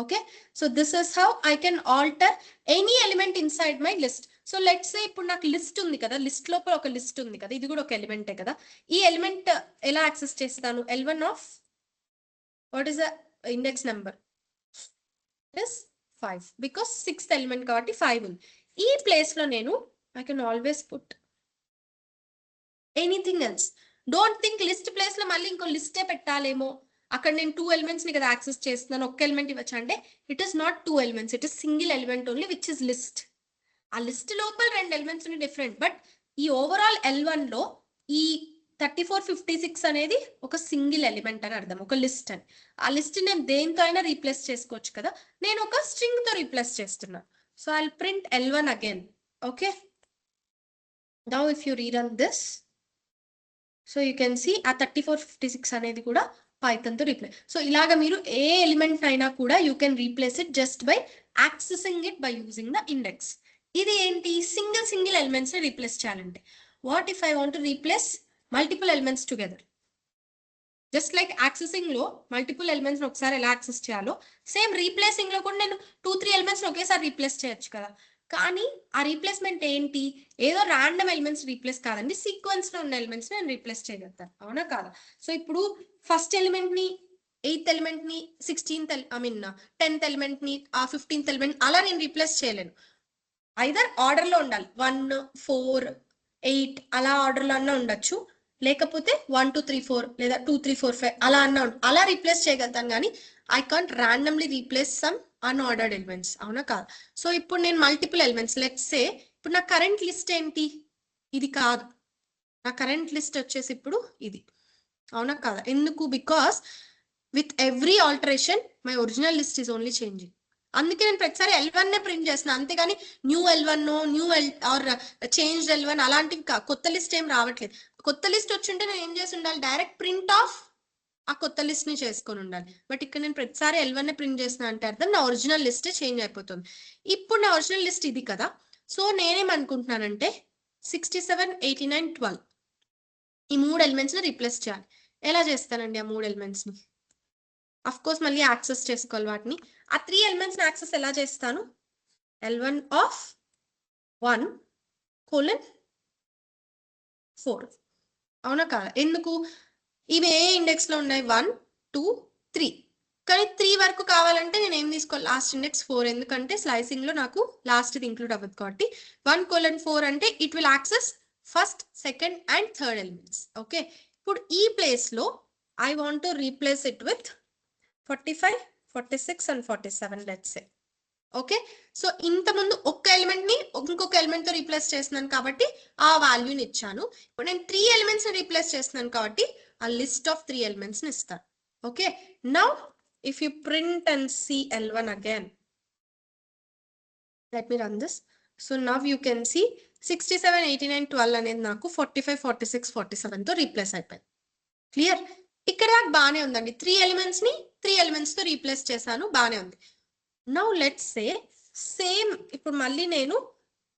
Okay, so this is how I can alter any element inside my list. So let's say ఇప్పుడు నాకు list ఉంది కదా, list లోపల ఒక లిస్ట్ ఉంది కదా, ఇది కూడా ఒక ఎలిమెంటే కదా. ఈ ఎలిమెంట్ ఎలా యాక్సెస్ చేస్తాను? L1 of what is the index number is 5 because 6th element కాబట్టి 5 ఉంది. ఈ ప్లేస్ లో నేను I can always put anything else. Don't think list place లో మళ్ళీ ఇంకో లిస్టే పెట్టాలేమో, అక్కడ నేను 2 ఎలిమెంట్స్ ని కదా యాక్సెస్ చేస్తున్నాను, ఒక్క ఎలిమెంట్ ఇవ్వచ్చు అంటే it is not 2 elements, it is single element only which is list. ఆ లిస్ట్ లోపల 2 ఎలిమెంట్స్ ఉన్నాయి డిఫరెంట్, బట్ ఈ ఓవరాల్ L1 లో ఈ 3456 అనేది ఒక సింగిల్ ఎలిమెంట్ అని అర్థం, ఒక లిస్ట్ అని. ఆ లిస్ట్ నేను దేంతో అయినా రీప్లేస్ చేసుకోవచ్చు కదా, నేను ఒక స్ట్రింగ్ తో రీప్లేస్ చేస్తున్నా. So I will print L1 again. Okay, now if you rerun this, so you can see ఆ 3456 అనేది కూడా పైథాన్ తో రీప్లేస్. సో ఇలాగా మీరు ఏ ఎలిమెంట్ అయినా కూడా you can replace it just by accessing it by using the index. ఇది ఏంటి? సింగిల్ ఎలిమెంట్స్ ని రీప్లేస్ చేయాలంటే. What if I want to replace multiple elements together? Just like accessing లో మల్టిపుల్ ఎలిమెంట్స్ ఒకసారి ఎలా యాక్సెస్ చేయాలో, సేమ్ రీప్లేసింగ్ లో కూడా నేను 2-3 ఎలిమెంట్స్ ఒకేసారి రీప్లేస్ చేయొచ్చు కదా. కానీ ఆ రీప్లేస్మెంట్ ఏంటి? ఏదో ర్యాండమ్ ఎలిమెంట్స్ రీప్లేస్ కాదండి, సీక్వెన్స్ లో ఉన్న ఎలిమెంట్స్ నేను రీప్లేస్ చేయగలుగుతాను. అవునా కాదా? సో ఇప్పుడు ఫస్ట్ ఎలిమెంట్ ని, 8th ఎలిమెంట్ ని, 16th 10th ఎలిమెంట్ ని, ఆ 15th ఎలిమెంట్ అలా నేను రీప్లేస్ చేయలేను. ఐదర్ ఆర్డర్ లో ఉండాలి, 1, 4, 8 అలా ఆర్డర్ లో అన్నా ఉండొచ్చు, లేకపోతే 1, 2, 3, 4 లేదా 2, 3, 4, 5 అలా అన్నా అలా రీప్లేస్ చేయగలుగుతాను. కానీ I can't randomly replace some unordered elements. అవునా కాదు? సో ఇప్పుడు నేను మల్టిపుల్ ఎలిమెంట్స్, లెట్స్ సే ఇప్పుడు నా కరెంట్ లిస్ట్ ఏంటి? ఇది కాదు, నా కరెంట్ లిస్ట్ వచ్చేసి ఇప్పుడు ఇది. అవునా కాదా? ఎందుకు? Because with every alteration my original list is only changing. అందుకే నేను ప్రతిసారి L1 నే ప్రింట్ చేస్తున్నాను, అంతేగాని new L1 new or change L1 అలాంటివి కొత్త లిస్ట్ ఏం రావట్లేదు. కొత్త లిస్ట్ వచ్చింటే నేను ఏం చేసి ఉండాలి? డైరెక్ట్ ప్రింట్ ఆఫ్ ఆ కొత్త లిస్ట్ ని చేసుకొని ఉండాలి. బట్ ఇక్కడ నేను ప్రతిసారి L1 నే ప్రింట్ చేస్తున్నా అంటే అర్థం నా ఒరిజినల్ లిస్ట్ చేంజ్ అయిపోతుంది. ఇప్పుడు నా ఒరిజినల్ లిస్ట్ ఇది కదా. సో నేనేమనుకుంటున్నానంటే 67, 89, 12 ఈ 3 ఎలిమెంట్స్ ని రీప్లేస్ చేయాలి. ఎలా చేస్తానండి ఆ 3 ఎలిమెంట్స్ ని? అఫ్ కోర్స్ మళ్ళీ యాక్సెస్ చేసుకోవాలి వాటిని. ఆ 3 ఎలిమెంట్స్ ని యాక్సెస్ ఎలా చేస్తాను? L1 of 1 colon 4. అవునా కాదా? ఎందుకు? ఇవి ఏ ఇండెక్స్ లో ఉన్నాయి? 1, 2, 3. కానీ 3 వరకు కావాలంటే నేను ఏం తీసుకోవాలి? లాస్ట్ ఇండెక్స్ 4, ఎందుకంటే స్లైసింగ్ లో నాకు లాస్ట్ ఇది ఇంక్లూడ్ అవ్వదు కాబట్టి. 1:4 అంటే it will access first, second and third elements. Okay, ఇప్పుడు ఈ ప్లేస్ లో I want to replace it with 45, 46 and 47 let's say. Okay, so ఇంత ముందు ఒక్క ఎలిమెంట్ ని ఇంకొక ఎలిమెంట్ తో రీప్లేస్ చేస్తున్నాను కాబట్టి ఆ వాల్యూని ఇచ్చాను. ఇప్పుడు నేను 3 ఎలిమెంట్స్ ని రీప్లేస్ చేస్తున్నాను కాబట్టి ఆ లిస్ట్ ఆఫ్ 3 ఎలిమెంట్స్ ని ఇస్తాను. Okay, now if you print and see L1 again, let me run this. So now you can see 67, 89, 12 అనేది నాకు 45, 46, 47 తో రీప్లేస్ అయిపోయింది. క్లియర్? ఇక్కడ నాకు బాగానే ఉందండి. 3 ఎలిమెంట్స్ ని 3 ఎలిమెంట్స్ తో రీప్లేస్ చేశాను, బాగానే ఉంది. నౌ లెట్స్ సే సేమ్ ఇప్పుడు మళ్ళీ నేను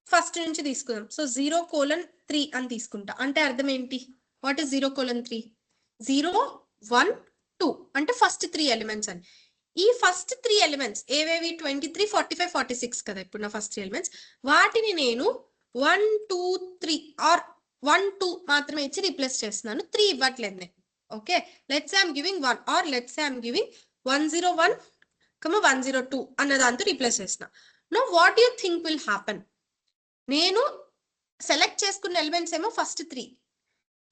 ఫస్ట్ నుంచి తీసుకుందాం. సో 0:3 అని తీసుకుంటా. అంటే అర్థం ఏంటి? What is 0:3? 0, 1, 2 అంటే ఫస్ట్ 3 ఎలిమెంట్స్ అని. ఈ ఫస్ట్ 3 ఎలిమెంట్స్ ఏవేవి? 23, 45, 46 కదా ఇప్పుడు నా ఫస్ట్ 3 ఎలిమెంట్స్. వాటిని నేను 1, 2, 3 ఆర్ 1, 2 మాత్రమే ఇచ్చి రీప్లేస్ చేస్తున్నాను. 3 ఇవ్వట్లేదు నేను. Okay, let's say I'm giving 1 are let's say I'm giving 101, 102 అన్న దాంతో రీప్లేస్ చేసిన. Know what you think will happen? నేను సెలెక్ట్ చేసుకున్న ఎలిమెంట్స్ ఏమో ఫస్ట్ 3,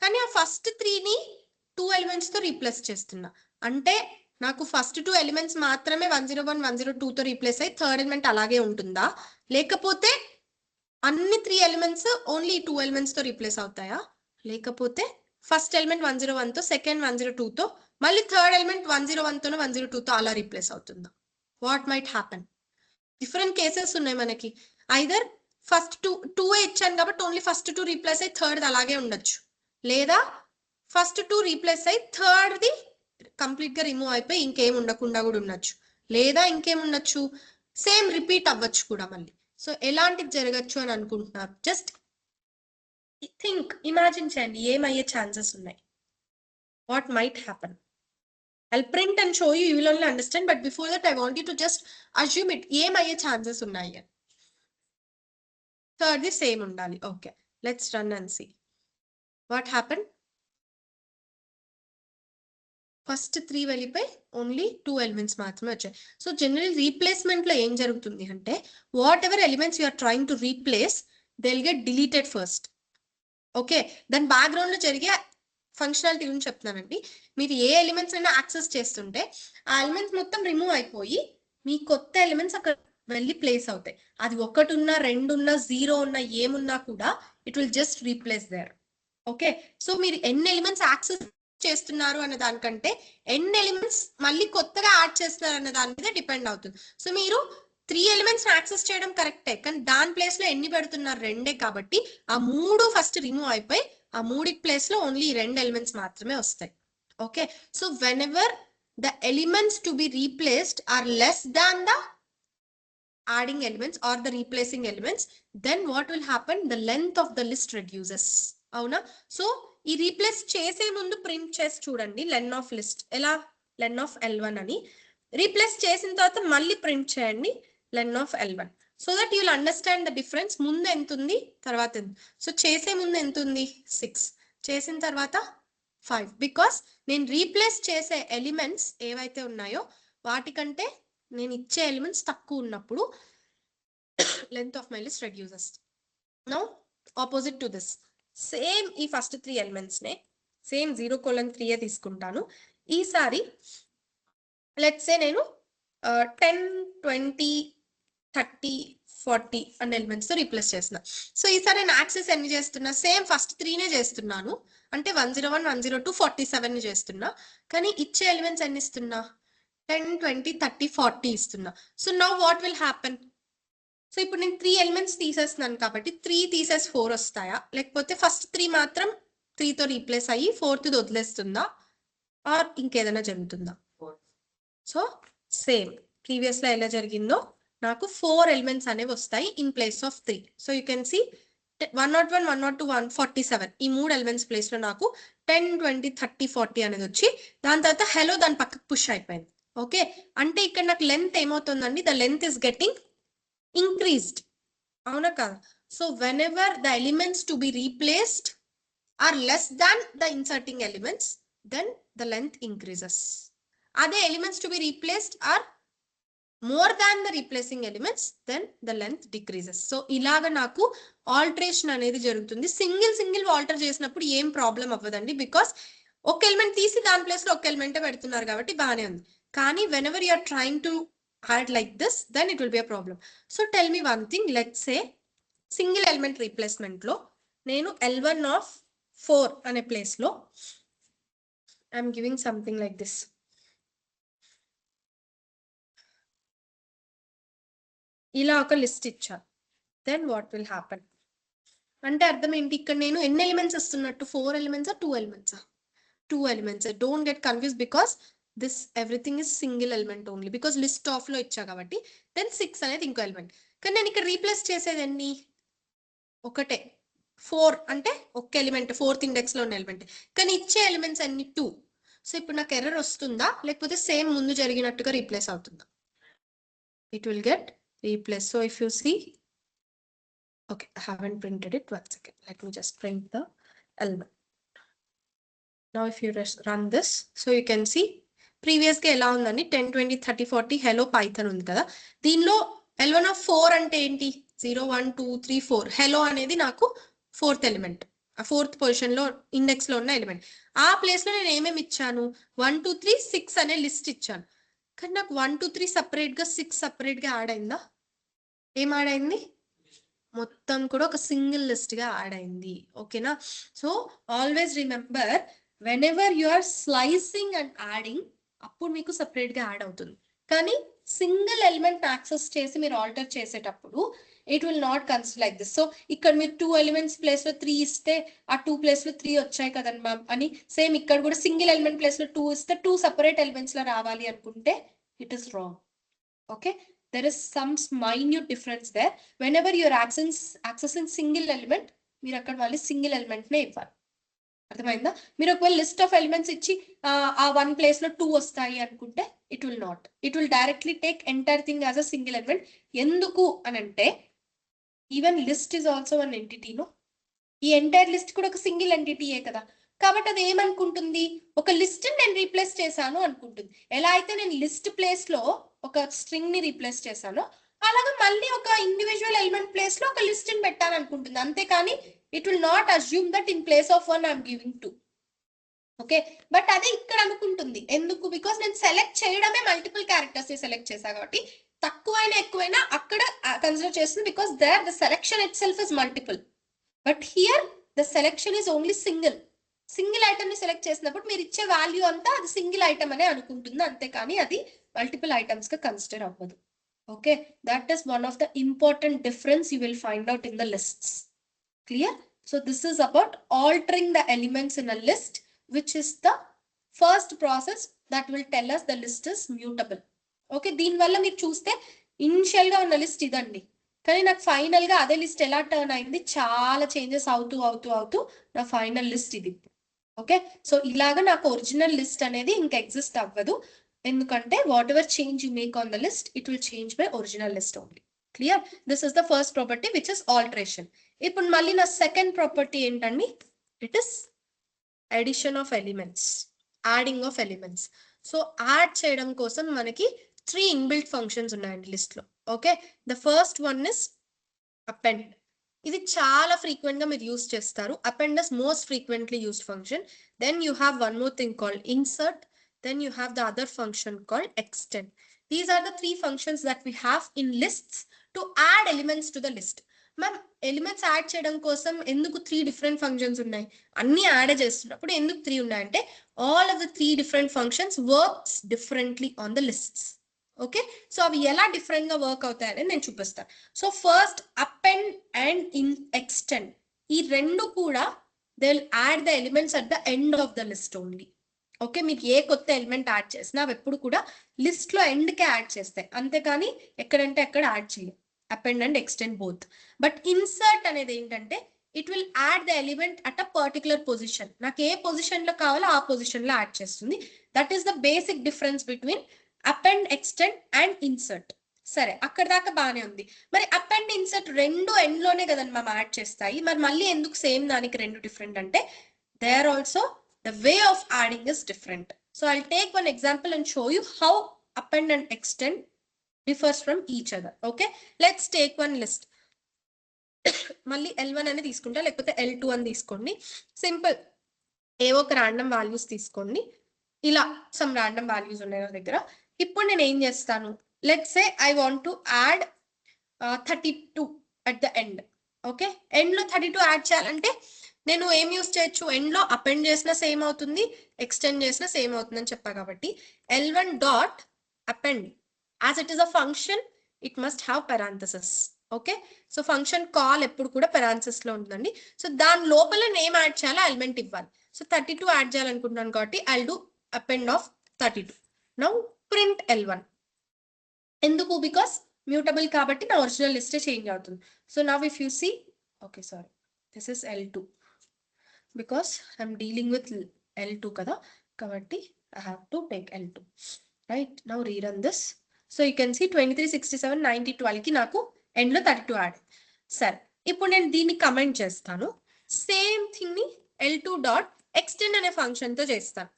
కానీ ఆ ఫస్ట్ 3ని 2 ఎలిమెంట్స్ తో రీప్లేస్ చేస్తున్నా. అంటే నాకు ఫస్ట్ 2 ఎలిమెంట్స్ మాత్రమే 101, 102 తో రీప్లేస్ అయ్యి థర్డ్ ఎలిమెంట్ అలాగే ఉంటుందా? లేకపోతే అన్ని 3 ఎలిమెంట్స్ ఓన్లీ 2 ఎలిమెంట్స్ తో రీప్లేస్ అవుతాయా? లేకపోతే ఫస్ట్ ఎలిమెంట్ 101 తో, సెకండ్ 102 తో, మళ్ళీ థర్డ్ ఎలిమెంట్ 101 తోనో 102 తో అలా రీప్లేస్ అవుతుందా? What might happen? Different cases ఉన్నాయి మనకి. ఐదర్ ఫస్ట్ 2 ఇచ్చాను కాబట్టి ఓన్లీ ఫస్ట్ 2 రీప్లేస్ అయ్యి థర్డ్ అలాగే ఉండొచ్చు, లేదా ఫస్ట్ 2 రీప్లేస్ అయ్యి థర్డ్ ది కంప్లీట్ గా రిమూవ్ అయిపోయి ఇంకేం ఉండకుండా కూడా ఉండొచ్చు, లేదా ఇంకేం ఉండొచ్చు సేమ్ రిపీట్ అవ్వచ్చు కూడా మళ్ళీ. సో ఎలాంటిది జరగచ్చు అని అనుకుంటున్నారు? జస్ట్ థింక్, ఇమాజిన్ చేయండి ఏమయ్యే ఛాన్సెస్ ఉన్నాయి. What might happen? I'll print and show you, you will only understand, but before that I want you to just assume it. ఏమయ్యే ఛాన్సెస్ ఉన్నాయి? థర్డ్ ది సేమ్ ఉండాలి. Okay, let's run and see what happen. First 3 వెళ్ళిపోయి only 2 elements మాత్రమే వచ్చాయి. So general replacement లో ఏం జరుగుతుంది అంటే, whatever elements you are trying to replace they will get deleted first. Okay, దాని బ్యాక్గ్రౌండ్ లో జరిగే ఫంక్షనాలిటీ గురించి చెప్తున్నానండి. మీరు ఏ ఎలిమెంట్స్ అయినా యాక్సెస్ చేస్తుంటే ఆ ఎలిమెంట్స్ మొత్తం రిమూవ్ అయిపోయి మీ కొత్త ఎలిమెంట్స్ అక్కడ వెళ్ళి ప్లేస్ అవుతాయి. అది 1 ఉన్నా, 2 ఉన్నా, 0 ఉన్నా, ఏమున్నా కూడా it will just replace there. Okay, so మీరు ఎన్ని ఎలిమెంట్స్ యాక్సెస్ చేస్తున్నారు అనే దానికంటే ఎన్ని ఎలిమెంట్స్ మళ్ళీ కొత్తగా యాడ్ చేస్తున్నారు అనే దాని మీద డిపెండ్ అవుతుంది. సో మీరు 3 ఎలిమెంట్స్ యాక్సెస్ చేయడం కరెక్టే, కానీ దాని ప్లేస్ లో ఎన్ని పెడుతున్నారు? 2 కాబట్టి ఆ 3 ఫస్ట్ రిమూవ్ అయిపోయి ఆ 3 ప్లేస్ లో ఓన్లీ 2 ఎలిమెంట్స్ మాత్రమే వస్తాయి. Okay, so whenever the elements to be replaced are less than the adding elements or the replacing elements, then what will happen? The length of the list reduces. అవునా? So ఈ replace చేసే ముందు print చేసి చూడండి లెన్ of list. ఎలా? లెన్ of L1 అని. Replace చేసిన తర్వాత మళ్ళీ ప్రింట్ చేయండి len of L1, so that you'll understand the difference. ముందు ఎంత ఉంది, తర్వాత ఎంత. సో చేసే ముందు ఎంత ఉంది? 6, చేసిన తర్వాత 5. బికాస్ నేను రీప్లేస్ చేసే ఎలిమెంట్స్ ఏవైతే ఉన్నాయో వాటికంటే నేను ఇచ్చే ఎలిమెంట్స్ తక్కువ ఉన్నప్పుడు length of my list reduces. Now opposite to this, same ఈ ఫస్ట్ 3 ఎలిమెంట్స్ నే సేమ్ 0:3 తీసుకుంటాను. ఈసారి లెట్స్ సే నేను 10, 20, 30, 40 అనే ఎలిమెంట్స్ తో రీప్లేస్ చేస్తున్నా. సో ఈసారి నేను యాక్సెస్ ఎన్ని చేస్తున్నా? సేమ్ ఫస్ట్ 3నే చేస్తున్నాను. అంటే 101, 102, 47 చేస్తున్నా. కానీ ఇచ్చే ఎలిమెంట్స్ ఎన్ని ఇస్తున్నా? 10, 20, 30, 40 ఇస్తున్నా. So now what will happen? So ఇప్పుడు నేను 3 ఎలిమెంట్స్ తీసేస్తున్నాను కాబట్టి 3 తీసేసి 4 వస్తాయా? లేకపోతే ఫస్ట్ 3 మాత్రం 3తో రీప్లేస్ అయ్యి 4th వదిలేస్తుందా? ఆర్ ఇంకేదైనా జరుగుతుందా? సో సేమ్ ప్రీవియస్ లో ఎలా జరిగిందో నాకు 4 ఎలిమెంట్స్ అనేవి వస్తాయి in place of 3. So you can see 101, 102, 147 ఈ 3 ఎలిమెంట్స్ ప్లేస్ లో నాకు 10, 20, 30, 40 అనేది వచ్చి దాని తర్వాత హెలో దాని పక్కకు పుష్ అయిపోయింది. ఓకే, అంటే ఇక్కడ నాకు లెంత్ ఏమవుతుందండి? The length is getting increased. అవునా కదా? So whenever the elements to be replaced are less than the inserting elements, then the length increases. Are the elements to be replaced are more than the replacing elements, then the length decreases. So ఇలాగా నాకు alteration అనేది జరుగుతుంది. Single alter చేసినప్పుడు ఏం problem అవ్వదండి, because ఒక element తీసి దాని ప్లేస్ లో ఒక ఎలిమెంట్ పెడుతున్నారు కాబట్టి బాగానే ఉంది. కానీ whenever you are trying to add like this then it will be a problem. So tell me one thing, let's say single element replacement లో నేను L1 of 4 అనే ప్లేస్ లో I'm giving something like this. ఇలా ఒక list ఇచ్చాను. Then what will happen అంటే అర్థం ఏంటి, ఇక్కడ నేను ఎన్ని ఎలిమెంట్స్ ఇస్తున్నట్టు, 4 ఎలిమెంట్సా 2 ఎలిమెంట్సా? 2 elements. Don't get confuse because this everything is single element only, because list of లో ఇచ్చా కాబట్టి. దెన్ 6 అనేది ఇంకో ఎలిమెంట్. కానీ నేను ఇక్కడ రీప్లేస్ చేసేది ఎన్ని, ఒకటే. 4 అంటే ఒక ఎలిమెంట్, 4th ఇండెక్స్ లో ఉన్న ఎలిమెంట్. కానీ ఇచ్చే ఎలిమెంట్స్ అన్ని 2. సో ఇప్పుడు నాకు ఎర్రర్ వస్తుందా, లేకపోతే సేమ్ ముందు జరిగినట్టుగా రీప్లేస్ అవుతుందా? It will get replace. So if you see, okay, I haven't printed it. 1 second, let me just print the element. Now if you run this, so you can see previous గా ఎలా ఉందని 10 20 30 40 hello python ఉంది కదా. దీనిలో L1 of 4 అంటే ఏంటి, 0 1 2 3 4. hello అనేది నాకు 4th ఎలిమెంట్, ఆ 4th పొజిషన్ లో ఇండెక్స్ లో ఉన్న ఎలిమెంట్. ఆ ప్లేస్ లో నేను ఏమేమి ఇచ్చాను, 1 2 3 6 అనే లిస్ట్ ఇచ్చాను. కానీ నాకు 1 2 3 సపరేట్ గా 6 సపరేట్ గా యాడ్ అయిందా? ఏం యాడ్ అయింది, మొత్తం కూడా ఒక సింగిల్ లిస్ట్ గా యాడ్ అయింది. ఓకేనా? So always remember, whenever you are slicing and adding, అప్పుడు మీకు సపరేట్ గా యాడ్ అవుతుంది. కానీ సింగిల్ ఎలిమెంట్ యాక్సెస్ చేసి మీరు ఆల్టర్ చేసేటప్పుడు it will not consider like this. So ఇక్కడ మీరు 2 ఎలిమెంట్స్ ప్లేస్ లో 3 ఇస్తే ఆ 2 ప్లేస్ లో 3 వచ్చాయి కదండి మ్యామ్ అని, సేమ్ ఇక్కడ కూడా సింగిల్ ఎలిమెంట్ ప్లేస్ లో 2 ఇస్తే 2 సపరేట్ ఎలిమెంట్స్ లో రావాలి అనుకుంటే it is wrong. Okay, there is some minute difference there. Whenever you're accessing single element, మీరు అక్కడ మళ్ళీ సింగిల్ ఎలిమెంట్ నే ఇవ్వాలి. అర్థమైందా? మీరు ఒకవేళ లిస్ట్ ఆఫ్ ఎలిమెంట్స్ ఇచ్చి ఆ 1 ప్లేస్ లో 2 వస్తాయి అనుకుంటే it will not, it will directly take entire thing as a single element. ఎందుకు అని అంటే even list is also one ఎంటిటీనో, ఈ ఎంటైర్ లిస్ట్ కూడా ఒక సింగిల్ ఎంటిటీయే కదా. కాబట్టి అది ఏమనుకుంటుంది, ఒక లిస్ట్ నేను రీప్లేస్ చేశాను అనుకుంటుంది. ఎలా అయితే నేను లిస్ట్ ప్లేస్ లో ఒక స్ట్రింగ్ ని రీప్లేస్ చేశానో అలాగా మళ్ళీ ఒక ఇండివిజువల్ ఎలిమెంట్ ప్లేస్ లో ఒక లిస్ట్ ని పెట్టాను అనుకుంటుంది. అంతేకాని it will not assume that in place of 1 I'm giving 2. Okay, but అదే ఇక్కడ అనుకుంటుంది. ఎందుకు, బికాస్ నేను సెలెక్ట్ చేయడమే మల్టిపుల్ క్యారెక్టర్స్ ని సెలెక్ట్ చేశా కాబట్టి తక్కువైనా ఎక్కువైనా అక్కడ కన్సిడర్ చేస్తుంది, because there the selection itself is multiple. But here the selection is only single. Single item ని సెలెక్ట్ చేసినప్పుడు మీరు ఇచ్చే వాల్యూ అంతా అది సింగిల్ ఐటమ్ అనే అనుకుంటుంది, అంతేకాని అది మల్టిపుల్ ఐటమ్స్ గా కన్సిడర్ అవ్వదు. Okay, that is one of the important difference you will find out in the lists. Clear? So this is about altering the elements in a list, which is the first process that will tell us the list is mutable. Okay, దీనివల్ల మీరు చూస్తే initial గా ఉన్న list ఇదండి, కానీ నాకు final గా అదే లిస్ట్ ఎలా టర్న్ అయింది, చాలా చేంజెస్ అవుతూ అవుతూ అవుతూ నా ఫైనల్ లిస్ట్ ఇది. ఓకే, సో ఇలాగా నాకు ఒరిజినల్ లిస్ట్ అనేది ఇంకా ఎగ్జిస్ట్ అవ్వదు, ఎందుకంటే what ever change you make on the list it will change by original list only. Clear? This is the first property which is alteration. ఇప్పుడు మళ్ళీ నా సెకండ్ ప్రాపర్టీ ఏంటండి, it is addition of elements, adding of elements. So add చేయడం కోసం మనకి 3 inbuilt functions ఉన్నాయండి list లో. Okay, the first one is append. ఇది చాలా ఫ్రీక్వెంట్ గా మీరు యూస్ చేస్తారు. Append is most frequently used function. Then you have one more thing called insert. Then you have the other function called extend. These are the 3 functions that we have in lists to add elements to the list. Ma'am, elements add చేయడం కోసం ఎందుకు 3 different functions ఉన్నాయి? అన్ని add చేస్తున్నప్పుడు ఎందుకు 3 ఉన్నాయంటే all of the 3 different functions works differently on the lists. Okay, so అవి ఎలా డిఫరెంట్ గా వర్క్ అవుతాయని నేను చూపిస్తాను. So first append and extend, ఈ రెండు కూడా they will add the elements at the end of the list only. Okay, మీకు ఏ కొత్త ఎలిమెంట్ యాడ్ చేసినా అవి ఎప్పుడు కూడా లిస్ట్ లో ఎండ్ కే యాడ్ చేస్తాయి, అంతేకాని ఎక్కడంటే ఎక్కడ యాడ్ చేయవు. Append and extend both. But insert అనేది ఏంటంటే it will add the element at a particular position. నాకు ఏ పొజిషన్ లో కావాలో ఆ పొజిషన్ లో యాడ్ చేస్తుంది. That is the basic difference between append, extend and insert. సరే, అక్కడ దాకా బాగానే ఉంది. మరి అపెండ్, ఇన్సర్ట్ రెండు ఎండ్ లోనే కదండి మనం యాడ్ చేస్తాయి, మరి మళ్ళీ ఎందుకు సేమ్ దానికి రెండు డిఫరెంట్ అంటే they are also the way of adding is different. So I'll take one example and show you how append and extend differs from each other. Okay, let's take one list. మళ్ళీ L1 అని తీసుకుంటా, లేకపోతే L2 అని తీసుకోండి. Simple, ఏవో ఒక random values తీసుకోండి. ఇలా సమ్ ర్యాండమ్ వాల్యూస్ ఉన్నాయి నా దగ్గర. ఇప్పుడు నేను ఏం చేస్తాను, let's say I want to add 32 at the end. Okay, end లో 32 యాడ్ చేయాలంటే నేను ఏం యూస్ చేయొచ్చు, ఎండ్ లో అపెండ్ చేసినా సేమ్ అవుతుంది, ఎక్స్టెండ్ చేసినా సేమ్ అవుతుంది అని చెప్పా కాబట్టి L1 dot append as it is a function it must have parenthesis. Okay, so function call ఎప్పుడు కూడా పెరాంథసిస్ లో ఉంటుందండి. సో దాని లోపల నేమ్ యాడ్ చేయాలి, ఎలిమెంట్ ఇవ్వాలి. సో 32 యాడ్ చేయాలనుకుంటున్నాను కాబట్టి I'll do append of 32. Now print L1. ఎందుకు, బికాస్ మ్యూటబుల్ కాబట్టి నా ఒరిజినల్ లిస్టే చేంజ్ అవుతుంది. So now if you see, okay sorry, this is L2 because I'm dealing with L2 కదా, కాబట్టి I have to take L2. Right, now rerun this. So you can see 23, 67, 90, 12 కి నాకు end లో 32 add. సరే, ఇప్పుడు నేను దీన్ని కమెంట్ చేస్తాను. సేమ్ థింగ్ ని L2 డాట్ ఎక్స్టెండ్ అనే ఫంక్షన్ తో చేస్తాను.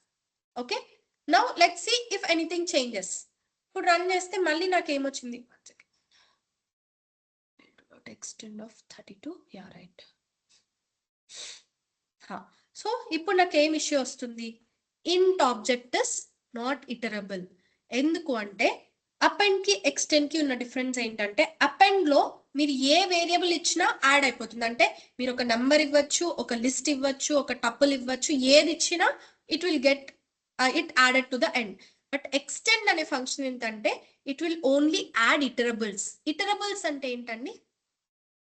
Okay, now let's see if anything changes. ఇప్పుడు రన్ చేస్తే మళ్ళీ నాకు ఏమొచ్చింది, extend of 32. Yeah right. So ఇప్పుడు నాకు ఏం ఇష్యూ వస్తుంది, ఇంట్ ఆబ్జెక్ట్ ఇస్ నాట్ ఇటరబుల్. ఎందుకు అంటే అపెండ్ కి ఎక్స్టెండ్ కి ఉన్న డిఫరెన్స్ ఏంటంటే అపెండ్ లో మీరు ఏ వేరియబుల్ ఇచ్చినా యాడ్ అయిపోతుంది. అంటే మీరు ఒక నెంబర్ ఇవ్వచ్చు, ఒక లిస్ట్ ఇవ్వచ్చు, ఒక టపుల్ ఇవ్వచ్చు, ఏది ఇచ్చినా it will get it added to the end. But extend అనే ఫంక్షన్ ఏంటంటే it will only add iterables. Iterables అంటే ఏంటండి,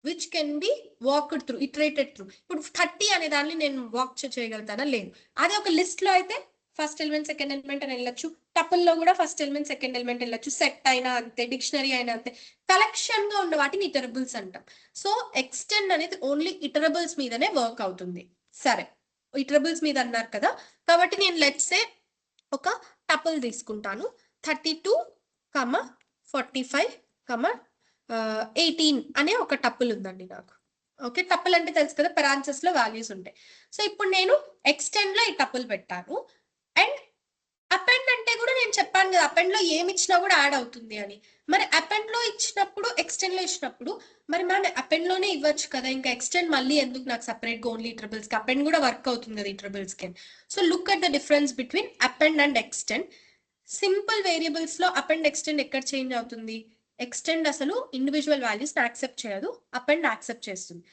which can be walked through, iterated through. ఇప్పుడు 30 అనే దాన్ని నేను వాక్ చేయగలుగుతానా, లేదు. అదే ఒక లిస్ట్ లో అయితే ఫస్ట్ ఎలిమెంట్ సెకండ్ ఎలిమెంట్ అని వెళ్ళొచ్చు, టపుల్ లో కూడా ఫస్ట్ ఎలిమెంట్ సెకండ్ ఎలిమెంట్ వెళ్ళొచ్చు, సెట్ అయినా అంతే, డిక్షనరీ అయినా అంతే. కలెక్షన్ గా ఉన్న వాటిని ఇటరబుల్స్ అంటాం. సో ఎక్స్టెండ్ అనేది ఓన్లీ ఇటరబుల్స్ మీదనే వర్క్ అవుతుంది. సరే, ఇటరబుల్స్ మీద అన్నారు కదా, కాబట్టి నేను లెట్స్ సే ఒక టపుల్ తీసుకుంటాను. 32, 45, 18 అనే ఒక టపుల్ ఉందండి నాకు. ఓకే, టపుల్ అంటే తెలుసు కదా, పెరాన్సెస్ లో వాల్యూస్ ఉంటాయి. సో ఇప్పుడు నేను ఎక్స్టెండ్ లో ఈ టపుల్ పెట్టాను. అండ్ అపెండ్ అంటే కూడా నేను చెప్పాను కదా, అపెండ్ లో ఏమి ఇచ్చినా కూడా యాడ్ అవుతుంది అని. మరి అపెండ్ లో ఇచ్చినప్పుడు, ఎక్స్టెండ్ లో ఇచ్చినప్పుడు మరి మనం అపెండ్ లోనే ఇవ్వచ్చు కదా, ఇంకా ఎక్స్టెండ్ మళ్ళీ ఎందుకు నాకు సపరేట్ గా ఓన్లీ ఇటరబుల్స్ కి, అపెండ్ కూడా వర్క్ అవుతుంది కదా ఇటరబుల్స్ కి. So look at the difference between append and extend. Simple variables లో అపెండ్ ఎక్స్టెండ్ ఎక్కడ చేంజ్ అవుతుంది, ఎక్స్టెండ్ అసలు ఇండివిజువల్ వాల్యూస్ యాక్సెప్ట్ చేయదు, అపెండ్ యాక్సెప్ట్ చేస్తుంది.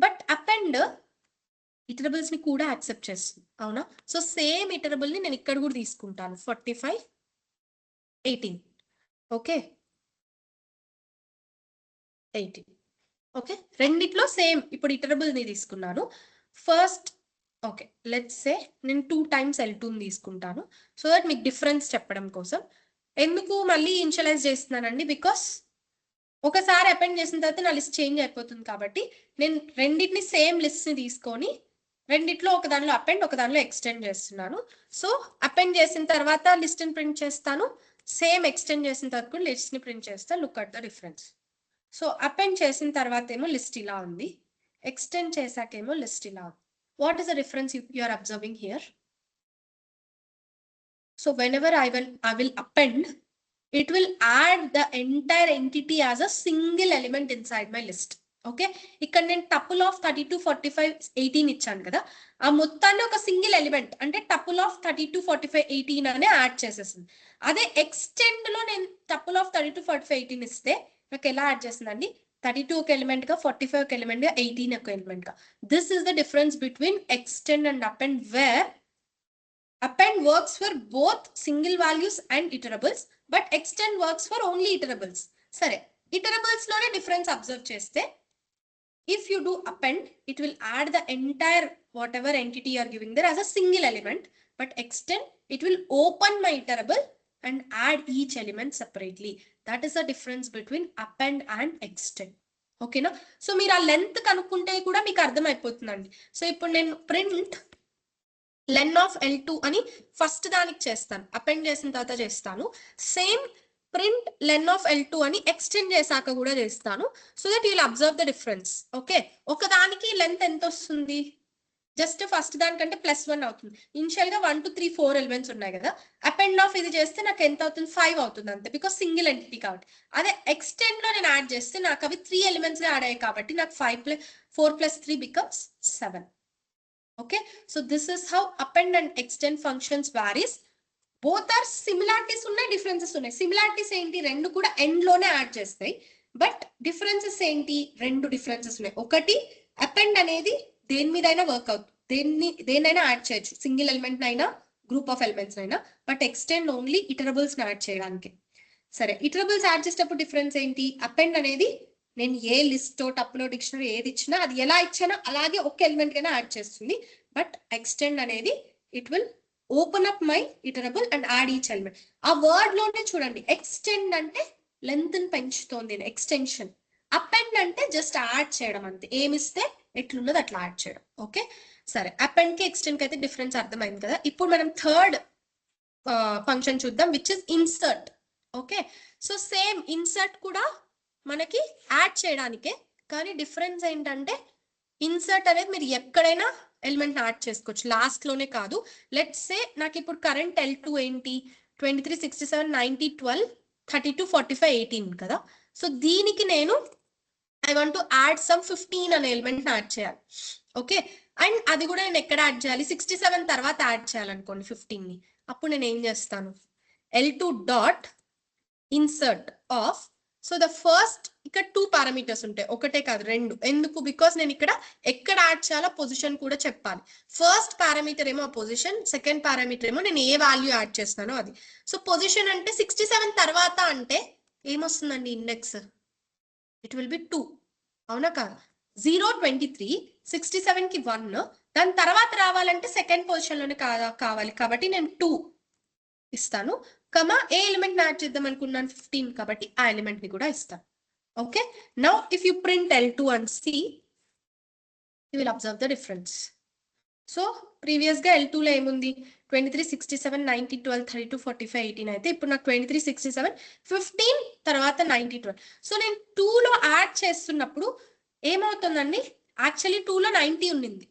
బట్ అపెండ్ ఇటరబుల్స్ ని కూడా యాక్సెప్ట్ చేస్తుంది, అవునా. సో సేమ్ ఇటరబుల్ ని నేను ఇక్కడ కూడా తీసుకుంటాను, 45, 18. ఓకే, 18. ఓకే, రెండిట్లో సేమ్. ఇప్పుడు ఇటరబుల్ ని తీసుకున్నాను ఫస్ట్. ఓకే, లెట్స్ సే నేను 2 times L2 తీసుకుంటాను, సో దట్ మీకు డిఫరెన్స్ చెప్పడం కోసం. ఎందుకు మళ్ళీ ఇనిషియలైజ్ చేస్తున్నానండి, బికాస్ ఒకసారి అపెండ్ చేసిన తర్వాత నా లిస్ట్ చేంజ్ అయిపోతుంది కాబట్టి నేను రెండింటిని సేమ్ లిస్ట్ ని తీసుకొని రెండిట్లో ఒక దానిలో అపెండ్, ఒక దానిలో ఎక్స్టెండ్ చేస్తున్నాను. సో అపెండ్ చేసిన తర్వాత లిస్ట్ ని ప్రింట్ చేస్తాను, సేమ్ ఎక్స్టెండ్ చేసిన తర్వాత కూడా లిస్ట్ ని ప్రింట్ చేస్తాను. Look at the difference. So append చేసిన తర్వాత ఏమో లిస్ట్ ఇలా ఉంది, ఎక్స్టెండ్ చేశాకేమో లిస్ట్ ఇలా ఉంది. What is the difference you are observing here? So whenever I will append, it will add the entire entity as a single element inside my list. Okay, ఇక్కడ నేను tuple of 32, 45, 18 ఇచ్చాను కదా, ఆ మొత్తాన్ని ఒక single element అంటే tuple of 32, 45, 18 అనే add చేసేసింది. అదే ఎక్స్టెండ్ లో నేను టపుల్ ఆఫ్ 32, 45, 18 ఇస్తే నాకు ఎలా యాడ్ చేసిందండి, 32 ఒక ఎలిమెంట్ గా, 45 ఒక ఎలిమెంట్ గా, 18 ఒక ఎలిమెంట్ గా. This is the difference between extend and append, where append works for both single values and iterables, but extend works for only iterables. సరే, iterables లోనే డిఫరెన్స్ అబ్జర్వ్ చేస్తే, if you do append, it will add the entire whatever entity you are giving there as a single element, but extend, it will open my iterable and add each element separately. That is the difference between append and extend. ఓకేనా, so మీరు ఆ length కనుక్కుంటే కూడా మీకు అర్థమైపోతుందండి. So ఇప్పుడు నేను print లెన్ of L2 అని first దానికి చేస్తాను, అపెండ్ చేసిన తర్వాత చేస్తాను. సేమ్ ప్రింట్ లెన్ ఆఫ్ L2 అని ఎక్స్టెండ్ చేశాక కూడా చేస్తాను, so that you'll observe the difference. Okay, ఒకదానికి లెంత్ ఎంత వస్తుంది, జస్ట్ ఫస్ట్ దానికంటే +1 అవుతుంది. ఇనిషియల్ గా 1, 2, 3, 4 ఎలిమెంట్స్ ఉన్నాయి కదా, అపెండ్ ఆఫ్ ఇది చేస్తే నాకు ఎంత అవుతుంది, 5 అవుతుంది అంతే, బికాస్ సింగిల్ ఎంటిటీ కాబట్టి. అదే ఎక్స్టెండ్ లో నేను యాడ్ చేస్తే నాకు అవి 3 ఎలిమెంట్స్ గా యాడ్ అయ్యాయి కాబట్టి నాకు 4 + 3 becomes 7. Okay, so this is how append and extend functions varies. Both are similarities ఉన్నాయి, differences ఉన్నాయి. Similarities ఏంటి, రెండు కూడా end లోనే యాడ్ చేస్తాయి. బట్ డిఫరెన్సెస్ ఏంటి, రెండు డిఫరెన్సెస్ ఉన్నాయి. ఒకటి append అనేది దేని మీదైనా వర్క్ అవుతుంది, దేన్నైనా యాడ్ చేయొచ్చు, సింగిల్ ఎలిమెంట్ అయినా గ్రూప్ ఆఫ్ ఎలిమెంట్స్ అయినా. బట్ ఎక్స్టెండ్ ఓన్లీ ఇటరబుల్స్ యాడ్ చేయడానికి. సరే, ఇటరబుల్స్ యాడ్ చేసేటప్పుడు డిఫరెన్స్ ఏంటి, append అనేది నేను ఏ లిస్ట్ టప్లో డిక్షనరీ ఏది ఇచ్చినా అది ఎలా ఇచ్చినా అలాగే ఒక ఎలిమెంట్ కైనా యాడ్ చేస్తుంది. బట్ ఎక్స్టెండ్ అనేది it will open up my iterable and add each element. ఆ వర్డ్ లోనే చూడండి, ఎక్స్టెండ్ అంటే లెంత్ పెంచుతోంది, ఎక్స్టెన్షన్. అపెండ్ అంటే జస్ట్ యాడ్ చేయడం అంతే, ఏమిస్తే ఎట్లున్నది అట్లా యాడ్ చేయడం. ఓకే, సరే, అపెండ్ కి ఎక్స్టెండ్ కి అయితే డిఫరెన్స్ అర్థమైంది కదా. ఇప్పుడు మనం థర్డ్ ఫంక్షన్ చూద్దాం, which is insert. Okay, so same insert కూడా మనకి యాడ్ చేయడానికే, కానీ డిఫరెన్స్ ఏంటంటే ఇన్సర్ట్ అనేది మీరు ఎక్కడైనా ఎలిమెంట్ యాడ్ చేసుకోవచ్చు, లాస్ట్ లోనే కాదు. లెట్స్ సే నాకు ఇప్పుడు కరెంట్ L2 ఏంటి 23, 67, 90, 12, 32, 45, 18 కదా. సో దీనికి నేను I want to add some 15 అనే ఎలిమెంట్ యాడ్ చేయాలి. ఓకే, అండ్ అది కూడా నేను ఎక్కడ యాడ్ చేయాలి, 67 తర్వాత యాడ్ చేయాలనుకోండి 15 ని. అప్పుడు నేను ఏం చేస్తాను, L2 dot insert of. So the first, ఇక్కడ 2 పారామీటర్స్ ఉంటాయి, ఒకటే కాదు రెండు. ఎందుకు, బికాస్ నేను ఇక్కడ ఎక్కడ యాడ్ చేయాలో పొజిషన్ కూడా చెప్పాలి. ఫస్ట్ పారామీటర్ ఏమో పొజిషన్, సెకండ్ పారామీటర్ ఏమో నేను ఏ వాల్యూ యాడ్ చేస్తానో అది. సో పొజిషన్ అంటే 67 తర్వాత అంటే ఏమొస్తుందండి, ఇండెక్స్ ఇట్ విల్ బి 2, అవునా కాదు. 0, 23, 67 కి 1, దాని తర్వాత రావాలంటే సెకండ్ పొజిషన్ లోనే కావాలి, కాబట్టి నేను 2 ఇస్తాను. కమా ఏ ఎలిమెంట్ యాడ్ చేద్దాం అనుకున్నాను 15, కాబట్టి ఆ ఎలిమెంట్ ని కూడా ఇస్తాను. Okay, now if you print L2 and see, you will observe the difference. So previous గా L2 లో ఏముంది, 23, 67, 90, 12, 32, 45, 18 అయితే ఇప్పుడు నాకు 23, 67, 15 తర్వాత 90, 12. సో నేను 2 లో యాడ్ చేస్తున్నప్పుడు ఏమవుతుందండి, యాక్చువల్లీ 2 లో 90 ఉండింది,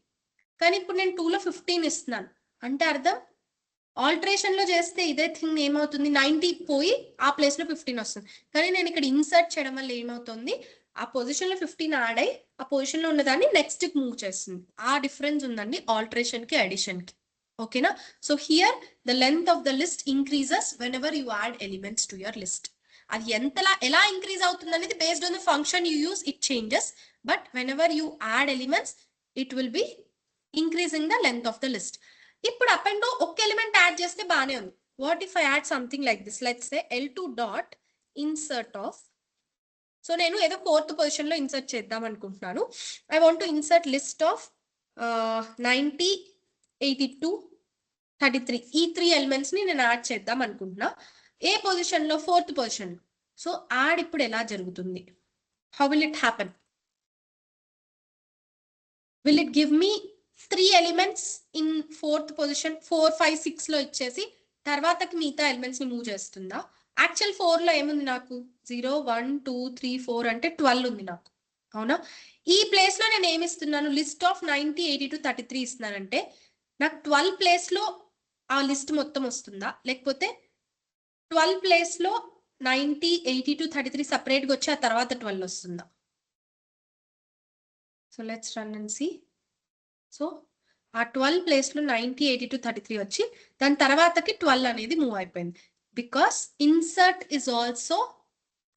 కానీ ఇప్పుడు నేను 2 లో 15 ఇస్తున్నాను. అంటే అర్థం, ఆల్టరేషన్ లో చేస్తే ఇదే థింగ్ ఏమవుతుంది, 90 పోయి ఆ ప్లేస్ లో 15 వస్తుంది. కానీ నేను ఇక్కడ ఇన్సర్ట్ చేయడం వల్ల ఏమవుతుంది, ఆ పొజిషన్ లో 15 యాడ్ అయ్యి ఆ పొజిషన్ లో ఉన్నదాన్ని నెక్స్ట్ కి మూవ్ చేస్తుంది. ఆ డిఫరెన్స్ ఉందండి ఆల్టరేషన్ కి అడిషన్ కి. ఓకేనా, so here the length of the list increases when ever you add elements to your list. అది ఎలా ఇంక్రీజ్ అవుతుంది అనేది based on the function you use, it changes. But when ever you add elements, it will B increasing the length of the list. ఇప్పుడు append ఒక element add చేస్తే బానే ఉంది. What if I add something like this, let's say L2 dot insert of. So నేను ఏదో 4th position లో insert చేద్దాం అనుకుంటున్నాను. I want to insert list of 90, 82, 33, ఈ 3 ఎలిమెంట్స్ ని నేను యాడ్ చేద్దాం అనుకుంటున్నా. ఏ పొజిషన్ లో, 4th పొజిషన్. సో యాడ్ ఇప్పుడు ఎలా జరుగుతుంది, how will it happen, will it give me 3 elements in 4th position, 4, 5, 6 లో ఇచ్చేసి తర్వాతకి మిగతా ఎలిమెంట్స్ ని మూవ్ చేస్తుందా? యాక్చువల్ 4 లో ఏముంది నాకు, 0, 1, 2, 3, 4 అంటే 12 ఉంది నాకు, అవునా. ఈ ప్లేస్ లో నేను ఏమి ఇస్తున్నాను, లిస్ట్ ఆఫ్ 90, 82, 33 ఇస్తున్నానంటే నాకు 12 ప్లేస్ లో ఆ లిస్ట్ మొత్తం వస్తుందా, లేకపోతే 12 ప్లేస్ లో 90, 82, 33 సపరేట్ గా వచ్చి ఆ తర్వాత 12 వస్తుందా? So let's run and see. So ఆ 12 ప్లేస్ లో 90, 82, 33 వచ్చి దాని తర్వాతకి 12 అనేది మూవ్ అయిపోయింది. Because insert is also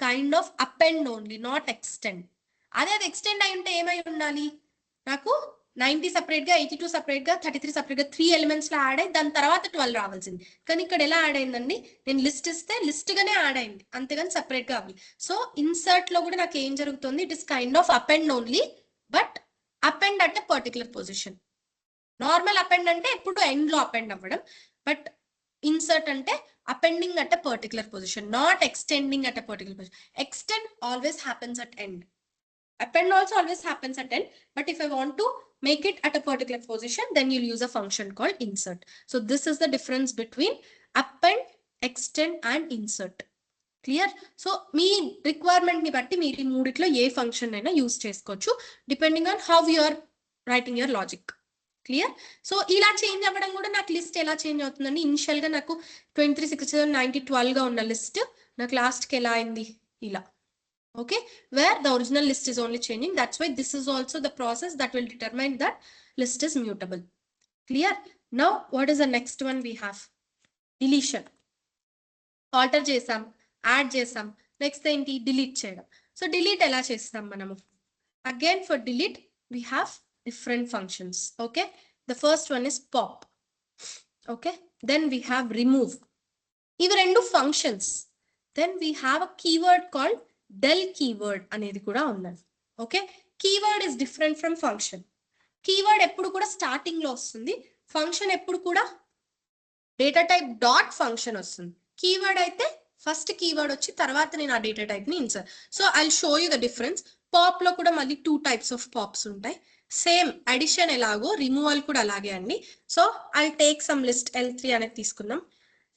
kind of append only, not extend. అదే అది ఎక్స్టెండ్ అయి ఉంటే ఏమై ఉండాలి, నాకు 90 సపరేట్ గా, 82 సపరేట్ గా, 33 సపరేట్ గా 3 ఎలిమెంట్స్ లో యాడ్ అయ్యి దాని తర్వాత 12 రావాల్సింది. కానీ ఇక్కడ ఎలా యాడ్ అయిందండి, నేను లిస్ట్ ఇస్తే లిస్ట్ గానే యాడ్ అయింది, అంతేగాని సపరేట్ గా అవ్వాలి. సో ఇన్సర్ట్ లో కూడా నాకు ఏం జరుగుతుంది, it is kind of append only, but append at a particular position. Normal append అంటే ఎప్పుడు ఎండ్ లో అపెండ్ అవ్వడం, బట్ ఇన్సర్ట్ అంటే appending at a particular position, not extending at a particular position. Extend always happens at end, append also always happens at end, but if I want to make it at a particular position, then you'll use a function called insert. So this is the difference between append, extend and insert. Clear? So మీ requirement ని బట్టి మీరు ఈ మూడిట్లో ఏ function అయినా use చేసుకోవచ్చు, depending on how you are writing your logic. Clear? So ఇలా చేంజ్ అవ్వడం కూడా నాకు లిస్ట్ ఎలా చేంజ్ అవుతుందండి, ఇనిషియల్ గా నాకు 23, 67, 90, 12 గా ఉన్న లిస్ట్ నాకు లాస్ట్ కి ఎలా అయింది, ఇలా. Okay, where the original list is only changing. That's why this is also the process that will determine that list is mutable. Clear? Now what is the next one we have? Deletion. Alter చేసాం, add చేసాం, next ఏంటి? Delete చేయడం. So delete ఎలా చేస్తాం మనము? Again for delete we have different functions. Okay, the first one is pop. Okay, then we have remove. ఇవి రెండు functions. Then we have a keyword called del keyword అనేది కూడా ఉన్నది. Okay, keyword is different from function. Keyword ఎప్పుడు కూడా starting లో వస్తుంది, function ఎప్పుడు కూడా డేటా టైప్ డాట్ ఫంక్షన్ వస్తుంది. కీవర్డ్ అయితే ఫస్ట్ కీవర్డ్ వచ్చి తర్వాత నేను ఆ డేటా టైప్ ని insert. So I show you the difference. Pop లో కూడా మళ్ళీ 2 types ఆఫ్ పాప్స్ ఉంటాయి. సేమ్ అడిషన్ ఎలాగో రిమూవల్ కూడా అలాగే అండి. So I take some list L3 అనేది తీసుకుందాం.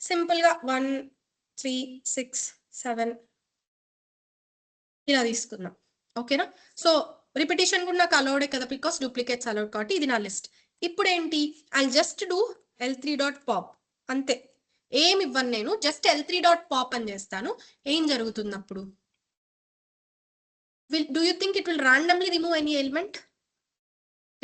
సింపుల్ గా 1 3 6 7 ఇలా తీసుకుందాం. ఓకేనా? సో రిపిటేషన్ కూడా నాకు అలౌడే కదా, బికాస్ డూప్లికేట్స్ అలౌడ్ కాబట్టి ఇది నా లిస్ట్. ఇప్పుడు ఏంటి? ఐ జస్ట్ డూ L3.pop అంతే, ఏమి ఇవ్వను నేను, జస్ట్ L3.pop అని చేస్తాను. ఏం జరుగుతుంది అప్పుడు? Do you think it will randomly remove any element?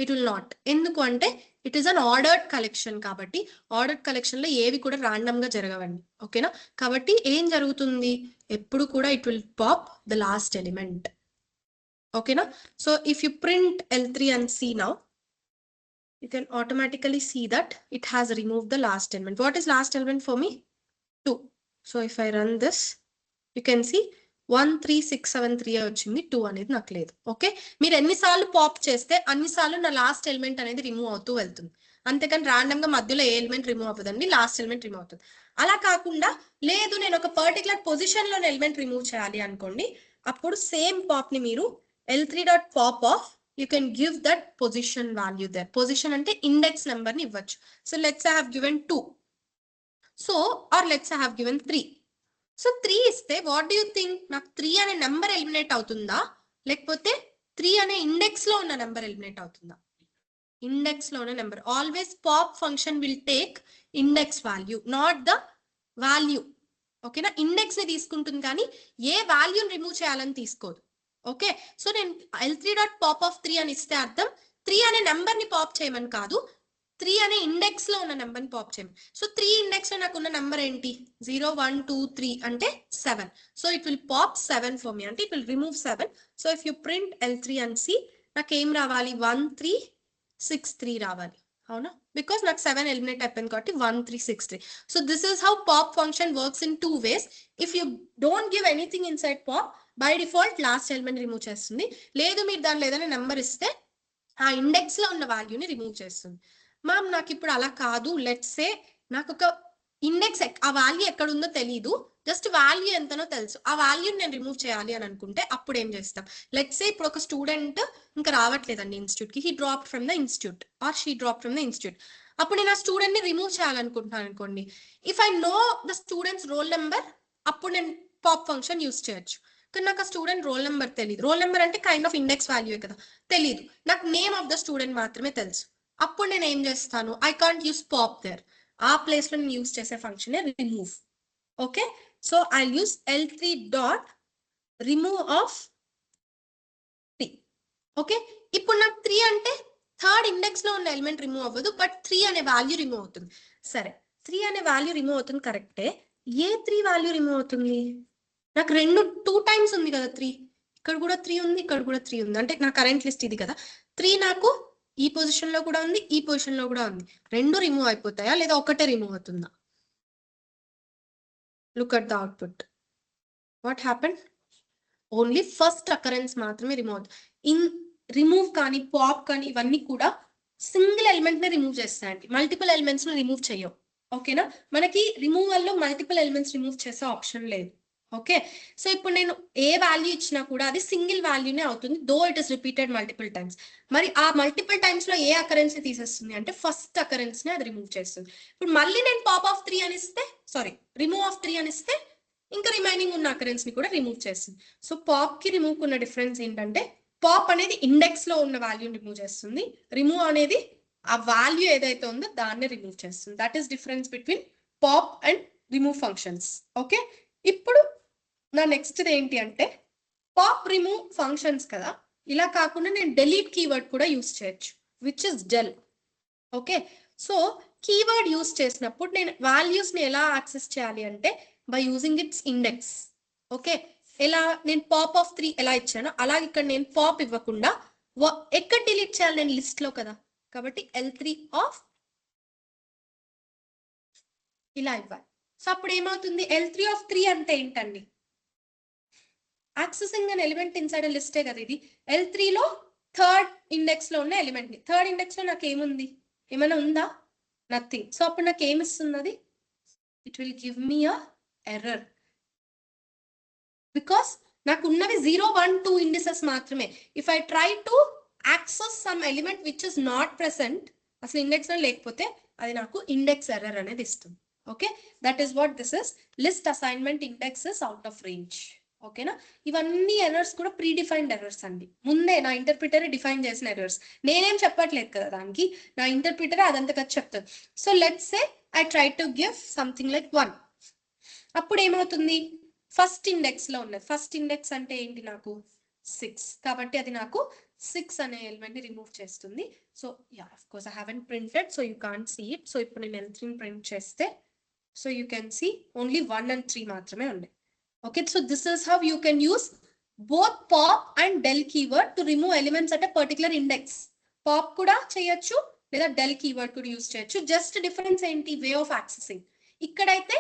It will not. ఎందుకు అంటే it is an ordered collection కాబట్టి, ఆర్డర్డ్ కలెక్షన్ లో ఏవి కూడా ర్యాండమ్ గా జరగవండి. ఓకేనా? కాబట్టి ఏం జరుగుతుంది? ఎప్పుడు కూడా it will pop the last element. ఓకేనా? So if you print L3 and see now, you can automatically see that it has removed the last element. What is last element for me? 2. So if I run this, you can see 13673 వచ్చింది, 2 అనేది నాకు లేదు. Okay, మీరు ఎన్నిసార్లు pop చేస్తే అన్నిసార్లు నా last element అనేది రిమూవ్ అవుతూ వెళ్తుంది. అంతేకాని ర్యాండమ్ గా మధ్యలో ఏ ఎలిమెంట్ రిమూవ్ అవ్వదండి, లాస్ట్ ఎలిమెంట్ రిమూవ్ అవుతుంది. అలా కాకుండా లేదు నేను ఒక పర్టికులర్ పొజిషన్ లో ఎలిమెంట్ రిమూవ్ చేయాలి అనుకోండి, అప్పుడు సేమ్ పాప్ ని మీరు L3.pop of you can give that position value there. Position అంటే index number ni ఇవ్వచ్చు. So let's say I have given 2. So or let's say I have given 3. So 3 ఇస్తే what do you think? నాకు 3 అనే number eliminate అవుతుందా, లేకపోతే 3 అనే index లో ఉన్న నెంబర్ ఎలిమినేట్ అవుతుందా? ఇండెక్స్ లో ఉన్న number. Always pop function will take index value, not the value. ఓకేనా? ఇండెక్స్ ని తీసుకుంటుంది కానీ ఏ వాల్యూని రిమూవ్ చేయాలని తీసుకోదు. ఓకే, సో నేను L3.pop of 3 అని ఇస్తే అర్థం 3 అనే నెంబర్ ని పాప్ చేయమని కాదు, 3 అనే ఇండెక్స్ లో ఉన్న నెంబర్ ని పాప్ చేయమని. సో 3 ఇండెక్స్ లో నాకు ఉన్న నెంబర్ ఏంటి? 0 1 2 3 అంటే 7. So it will pop 7 for me, అంటే it will remove 7. So if you print L3 and see, నాకు ఏం రావాలి? 1363 రావాలి. అవునా? బికాస్ నాకు 7 ఎలిమినేట్ అయిపోయింది కాబట్టి 1363. So this is how pop function works in 2 ways. If you don't give anything in side pop, by default last element remove చేస్తుంది. లేదు మీరు దానిలో ఏదైనా నెంబర్ ఇస్తే ఆ ఇండెక్స్ లో ఉన్న వాల్యూని రిమూవ్ చేస్తుంది. మ్యామ్ నాకు ఇప్పుడు అలా కాదు, లెట్స్ సే నాకు ఒక ఇండెక్స్ ఆ వాల్యూ ఎక్కడ ఉందో తెలియదు, జస్ట్ వాల్యూ ఎంతనో తెలుసు, ఆ వాల్యూని నేను రిమూవ్ చేయాలి అని అనుకుంటే అప్పుడు ఏం చేస్తాం? లెట్స్ సే ఇప్పుడు ఒక స్టూడెంట్ ఇంకా రావట్లేదండి ఇన్స్టిట్యూట్ కి, he drop from the institute or she drop from the institute. అప్పుడు నేను ఆ స్టూడెంట్ ని రిమూవ్ చేయాలనుకుంటున్నాను అనుకోండి. If I know the students roll number, అప్పుడు నేను పాప్ ఫంక్షన్ యూస్ చేయొచ్చు. కానీ నాకు ఆ స్టూడెంట్ రోల్ నెంబర్ తెలియదు. రోల్ నెంబర్ అంటే కైండ్ ఆఫ్ ఇండెక్స్ వాల్యూ కదా, తెలియదు. నాకు నేమ్ ఆఫ్ ద స్టూడెంట్ మాత్రమే తెలుసు. అప్పుడు నేను ఏం చేస్తాను? I can't use pop there. ఆ ప్లేస్ లో నేను యూస్ చేసే function remove. Okay, so I use L3 dot remove of 3. ఓకే, ఇప్పుడు నాకు 3 అంటే థర్డ్ ఇండెక్స్ లో ఉన్న ఎలిమెంట్ రిమూవ్ అవ్వదు, బట్ 3 అనే వాల్యూ రిమూవ్ అవుతుంది. సరే, 3 అనే వాల్యూ రిమూవ్ అవుతుంది కరెక్టే. ఏ 3 వాల్యూ రిమూవ్ అవుతుంది? నాకు 2 టైమ్స్ ఉంది కదా 3, ఇక్కడ కూడా 3 ఉంది, ఇక్కడ కూడా 3 ఉంది. అంటే నా కరెంట్ లిస్ట్ ఇది కదా, 3 నాకు ఈ పొజిషన్ లో కూడా ఉంది, ఈ పొజిషన్ లో కూడా ఉంది. 2 రిమూవ్ అయిపోతాయా లేదా ఒకటే రిమూవ్ అవుతుందా? Look at the output. What happen? Only first occurrence మాత్రమే రిమూవ్ అవుతుంది. ఇన్ రిమూవ్ కానీ పాప్ కానీ ఇవన్నీ కూడా సింగిల్ ఎలిమెంట్ ని రిమూవ్ చేస్తాయండి, మల్టిపుల్ ఎలిమెంట్స్ ని రిమూవ్ చేయవు. ఓకేనా? మనకి రిమూవల్ లో మల్టిపుల్ ఎలిమెంట్స్ రిమూవ్ చేసే ఆప్షన్ లేదు. ఓకే, సో ఇప్పుడు నేను ఏ వాల్యూ ఇచ్చినా కూడా అది సింగిల్ వాల్యూనే అవుతుంది, though it is repeated multiple times. మరి ఆ మల్టిపుల్ టైమ్స్ లో ఏ అకరెన్స్ ని తీసేస్తుంది అంటే ఫస్ట్ అకరెన్స్ ని అది రిమూవ్ చేస్తుంది. ఇప్పుడు మళ్ళీ నేను పాప్ ఆఫ్ 3 అని ఇస్తే, సారీ రిమూవ్ ఆఫ్ 3 అని ఇస్తే ఇంకా రిమైనింగ్ ఉన్న అకరెన్స్ ని కూడా రిమూవ్ చేస్తుంది. సో పాప్ కి రిమూవ్ ఉన్న డిఫరెన్స్ ఏంటంటే, పాప్ అనేది ఇండెక్స్ లో ఉన్న వాల్యూని రిమూవ్ చేస్తుంది, రిమూవ్ అనేది ఆ వాల్యూ ఏదైతే ఉందో దాన్ని రిమూవ్ చేస్తుంది. That is difference between pop and remove functions. Okay, ఇప్పుడు నా నెక్స్ట్ ఏంటి అంటే, పాప్ రిమూవ్ ఫంక్షన్స్ కదా, ఇలా కాకుండా నేను డెలీట్ కీవర్డ్ కూడా యూస్ చేయొచ్చు, which is del. Okay, so keyword use చేసినప్పుడు నేను వాల్యూస్ ని ఎలా యాక్సెస్ చేయాలి అంటే by using its index. Okay, ఎలా నేను పాప్ ఆఫ్ 3 ఎలా ఇచ్చానో అలాగే ఇక్కడ నేను పాప్ ఇవ్వకుండా ఎక్కడ డిలీట్ చేయాలి, నేను లిస్ట్ లో కదా, కాబట్టి L3 ఆఫ్ ఇలా ఇవ్వాలి. సో అప్పుడు ఏమవుతుంది, L3 ఆఫ్ 3 అంటే ఏంటండి, యాక్సెసింగ్ అన్ ఎలిమెంట్ ఇన్సైడ్ లిస్టే కదా ఇది. L3 లో థర్డ్ ఇండెక్స్ లో ఉన్న ఎలిమెంట్ ని, థర్డ్ ఇండెక్స్ లో నాకు ఏముంది, ఏమైనా ఉందా, నథింగ్. సో అప్పుడు నాకు ఏమి ఇస్తున్నది, it will give me a error because నాకు ఉన్నవి 0, 1, 2 ఇండిసెస్ మాత్రమే. If I try to access some element which is not present, అసలు ఇండెక్స్ లో లేకపోతే అది నాకు ఇండెక్స్ ఎర్రర్ అనేది ఇస్తుంది. Okay, that is what this is list assignment index is out of range. ఓకేనా, ఇవన్నీ ఎర్రర్స్ కూడా ప్రీ డిఫైన్డ్ ఎర్రర్స్ అండి, ముందే నా ఇంటర్ప్రిటర్ డిఫైన్ చేసిన ఎర్రర్స్, నేనేం చెప్పట్లేదు కదా దానికి, నా ఇంటర్ప్రిటర్ అదంతా కదా చెప్తాను. So let's say I try to give something like 1, అప్పుడు ఏమవుతుంది, ఫస్ట్ ఇండెక్స్ లో ఉన్నది, ఫస్ట్ ఇండెక్స్ అంటే ఏంటి నాకు 6, కాబట్టి అది నాకు 6 అనే ఎలిమెంట్ ని రిమూవ్ చేస్తుంది. So yeah of course I haven't printed, so you can't see it. So ఇప్పుడు నేను L3 ప్రింట్ చేస్తే so you can see only 1 and 3 మాత్రమే ఉన్నాయి. Okay, so this is how you can use both pop and del keyword to remove elements at a particular index. Pop కూడా చేయొచ్చు లేదా del keyword కూడా use చేయొచ్చు. Just difference ఏంటి, way of accessing. ఇక్కడైతే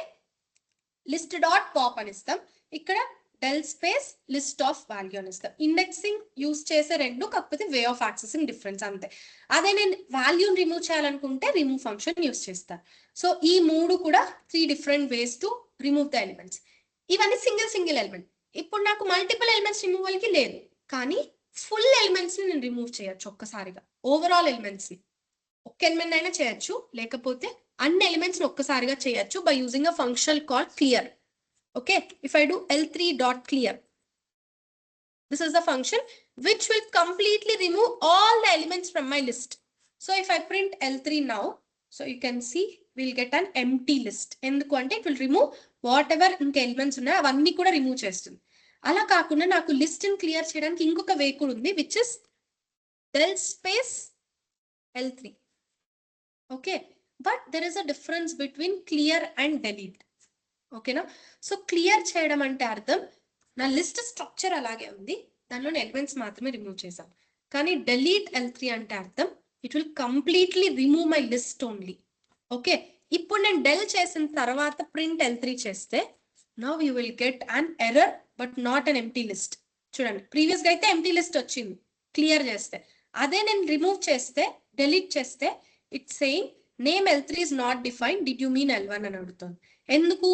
list dot pop అని ఇస్తాం, ఇక్కడ del space list of value అని ఇస్తాం. ఇండెక్సింగ్ యూస్ చేసే రెండు, కాకపోతే వే ఆఫ్ యాక్సెసింగ్ డిఫరెన్స్ అంతే. అదే నేను వాల్యూని రిమూవ్ చేయాలనుకుంటే రిమూవ్ ఫంక్షన్ యూస్ చేస్తాను. సో ఈ మూడు కూడా 3 different ways to remove the elements. ఇవన్నీ సింగిల్ ఎలిమెంట్. ఇప్పుడు నాకు మల్టిపుల్ ఎలిమెంట్స్ రిమూవల్ కి లేదు, కానీ ఫుల్ ఎలిమెంట్స్ ని నేను రిమూవ్ చేయొచ్చు ఒక్కసారిగా, ఓవరాల్ ఎలిమెంట్స్ ని ఒక్క ఎలిమెంట్ అయినా చేయొచ్చు, లేకపోతే అన్ని ఎలిమెంట్స్ ని ఒక్కసారిగా చేయొచ్చు by using a function called clear. Okay, if I do L3 dot clear, this is the function which will completely remove all the elements from my list. So if I print L3 now, so you can see we'll get an empty list. Endukante it will remove whatever inka elements unnayo avanni kuda remove chestundi. Ala kaakunda naaku list ni clear cheyadaniki inkoka way kuda undi, which is del space L3. Okay, but there is a difference between clear and delete. ఓకేనా, so clear చేయడం అంటే అర్థం నా list structure అలాగే ఉంది, దానిలోని elements మాత్రమే remove చేశాం. కానీ delete L3 అంటే అర్థం it will completely remove my list only. Okay, ఇప్పుడు నేను డెల్ చేసిన తర్వాత ప్రింట్ L3 చేస్తే now you will get an error but not an empty list. చూడండి, ప్రీవియస్ గా అయితే ఎంప్టీ లిస్ట్ వచ్చింది క్లియర్ చేస్తే, అదే నేను రిమూవ్ చేస్తే delete చేస్తే it's saying name L3 is not defined, did you mean L1 అని అడుగుతుంది. ఎందుకు,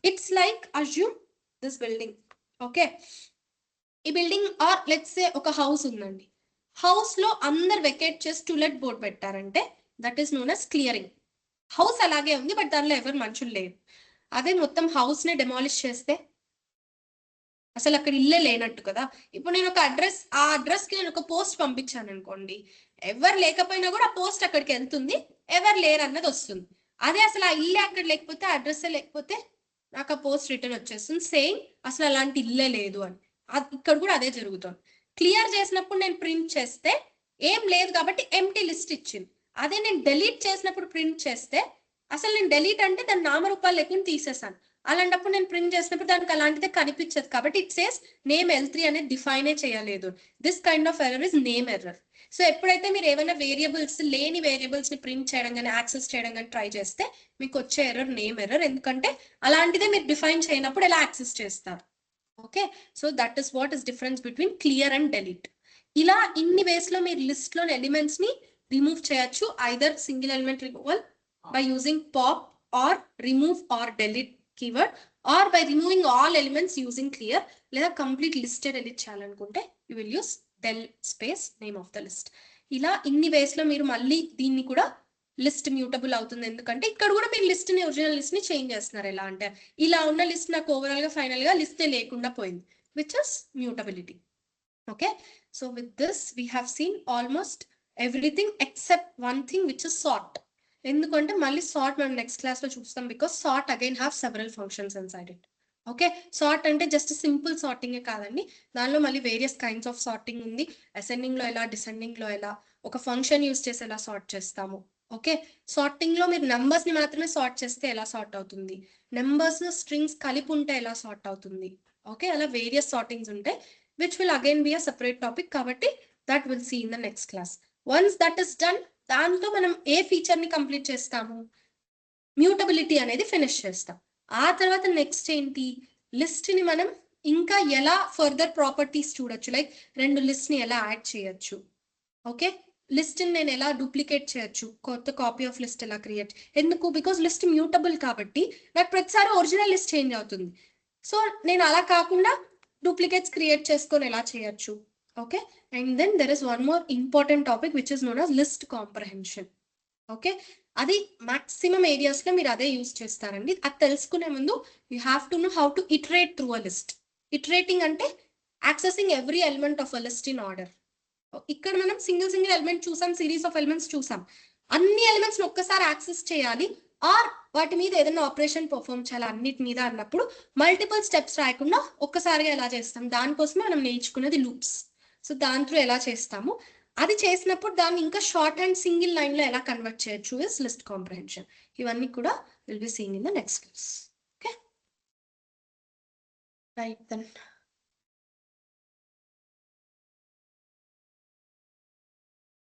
it's like assume this building. Okay, ఈ బిల్డింగ్ ఆర్ లెట్స్ సే ఒక హౌస్ ఉందండి, హౌస్ లో అందరు వెకేట్ చేసి టూలెట్ బోర్డ్ పెట్టారంటే that is known as clearing. House అలాగే ఉంది బట్ దానిలో ఎవరు మనుషులు లేరు. అదే మొత్తం హౌస్ ని డెమాలిష్ చేస్తే అసలు అక్కడ ఇల్లే లేనట్టు కదా. ఇప్పుడు నేను ఒక అడ్రస్, ఆ అడ్రస్ కి నేను ఒక పోస్ట్ పంపించాను అనుకోండి, ఎవరు లేకపోయినా కూడా ఆ పోస్ట్ అక్కడికి వెళ్తుంది, ఎవరు లేరు అన్నది వస్తుంది. అదే అసలు ఆ ఇల్లే అక్కడ లేకపోతే, అడ్రస్ లేకపోతే నాకు ఆ పోస్ట్ రిటర్న్ వచ్చేస్తుంది సేమ్ అసలు అలాంటి ఇల్లే లేదు అని. ఇక్కడ కూడా అదే జరుగుతుంది. క్లియర్ చేసినప్పుడు నేను ప్రింట్ చేస్తే ఏం లేదు కాబట్టి ఎంప్టీ లిస్ట్ ఇచ్చింది. అదే నేను డెలీట్ చేసినప్పుడు ప్రింట్ చేస్తే అసలు నేను డెలీట్ అంటే దాని నామరూపాలు లేకుండా తీసేసాను, అలాంటప్పుడు నేను ప్రింట్ చేసినప్పుడు దానికి అలాంటిదే కనిపించదు, కాబట్టి ఇట్ సేస్ నేమ్ L3 అనేది డిఫైనే చేయలేదు. This kind of error is name error. So ఎప్పుడైతే మీరు ఏమైనా వేరియబుల్స్ లేని వేరియబుల్స్ ని ప్రింట్ చేయడం కానీ యాక్సెస్ చేయడం కానీ ట్రై చేస్తే మీకు వచ్చే ఎర్రర్ నేమ్ ఎర్రర్, ఎందుకంటే అలాంటిదే మీరు డిఫైన్ చేయనప్పుడు ఎలా యాక్సెస్ చేస్తారు. Okay, so that is what is difference between clear and delete. ఇలా ఇన్ని వేస్ లో మీరు లిస్ట్ లోని ఎలిమెంట్స్ ని రిమూవ్ చేయొచ్చు, either single element removal by using pop or remove or delete keyword, or by removing all elements using clear, లేదా complete list delete చేయాలనుకుంటే you will use del space name of the list. ఇలా ఇన్ని వేస్ లో మీరు మళ్ళీ దీన్ని కూడా list mutable అవుతుంది, ఎందుకంటే ఇక్కడ కూడా మీరు లిస్ట్ ని ఒరిజినల్ లిస్ట్ ని చేంజ్ చేస్తున్నారు. ఎలా అంటే ఇలా ఉన్న లిస్ట్ నాకు ఓవరాల్ గా ఫైనల్ గా లిస్ట్ లేకుండా పోయింది, which is mutability. Okay, so with this we have seen almost everything except one thing which is sort. ఎందుకంటే మళ్ళీ సార్ట్ మనం నెక్స్ట్ క్లాస్ లో చూస్తాం, because sort again have several functions inside it. Okay, sort అంటే just simple సార్టింగే కాదండి, దానిలో మళ్ళీ వేరియస్ కైండ్స్ ఆఫ్ సార్టింగ్ ఉంది. అసెండింగ్ లో ఎలా, డిసెండింగ్ లో ఎలా, ఒక ఫంక్షన్ యూస్ చేసి ఎలా సార్ట్ చేస్తాము, ఓకే, సార్టింగ్ లో మీరు నెంబర్స్ ని మాత్రమే సార్ట్ చేస్తే ఎలా సార్ట్ అవుతుంది, నెంబర్స్ స్ట్రింగ్స్ కలిపి ఉంటే ఎలా సార్ట్ అవుతుంది. ఓకే, అలా వేరియస్ సార్టింగ్స్ ఉంటాయి which will again be a separate topic, కాబట్టి that will see in the next class. Once that is done, దాంతో మనం ఏ ఫీచర్ ని కంప్లీట్ చేస్తాము, మ్యూటబిలిటీ అనేది ఫినిష్ చేస్తాం. ఆ తర్వాత నెక్స్ట్ ఏంటి, లిస్ట్ ని మనం ఇంకా ఎలా ఫర్దర్ ప్రాపర్టీస్ చూడొచ్చు, లైక్ రెండు లిస్ట్ ని ఎలా యాడ్ చేయొచ్చు. ఓకే, లిస్ట్ నేను ఎలా డూప్లికేట్ చేయొచ్చు, కొత్త కాపీ ఆఫ్ లిస్ట్ ఎలా క్రియేట్, ఎందుకు, బికాస్ లిస్ట్ మ్యూటబుల్ కాబట్టి నాకు ప్రతిసారి ఒరిజినల్ లిస్ట్ చేంజ్ అవుతుంది. సో నేను అలా కాకుండా డూప్లికేట్స్ క్రియేట్ చేసుకొని ఎలా చేయొచ్చు. Okay, and then there is one more important topic which is known as list comprehension. Okay, అది మాక్సిమం ఏరియాస్ లో మీరు అదే యూస్ చేస్తారండి. అది తెలుసుకునే ముందు you have to know how to iterate through a list. Iterating అంటే accessing every element of a list in order. ఇక్కడ మనం సింగిల్ ఎలిమెంట్ చూసాం, సిరీస్ ఆఫ్ ఎలిమెంట్స్ చూసాం, అన్ని ఎలిమెంట్స్ ఒక్కసారి యాక్సెస్ చేయాలి ఆర్ వాటి మీద ఏదైనా ఆపరేషన్ పర్ఫామ్ చేయాలి అన్నిటి మీద అన్నప్పుడు మల్టిపుల్ స్టెప్స్ రాయకుండా ఒక్కసారిగా ఎలా చేస్తాం, దానికోసమే మనం నేర్చుకున్నది లూప్స్. సో దాంట్లో ఎలా చేస్తాము, అది చేసినప్పుడు దాన్ని ఇంకా షార్ట్ అండ్ సింగిల్ లైన్ లో ఎలా కన్వర్ట్ చేయొచ్చు ఇస్ లిస్ట్ కాంప్రహెన్షన్. ఇవన్నీ కూడా will be seeing in the next class. Okay, right then.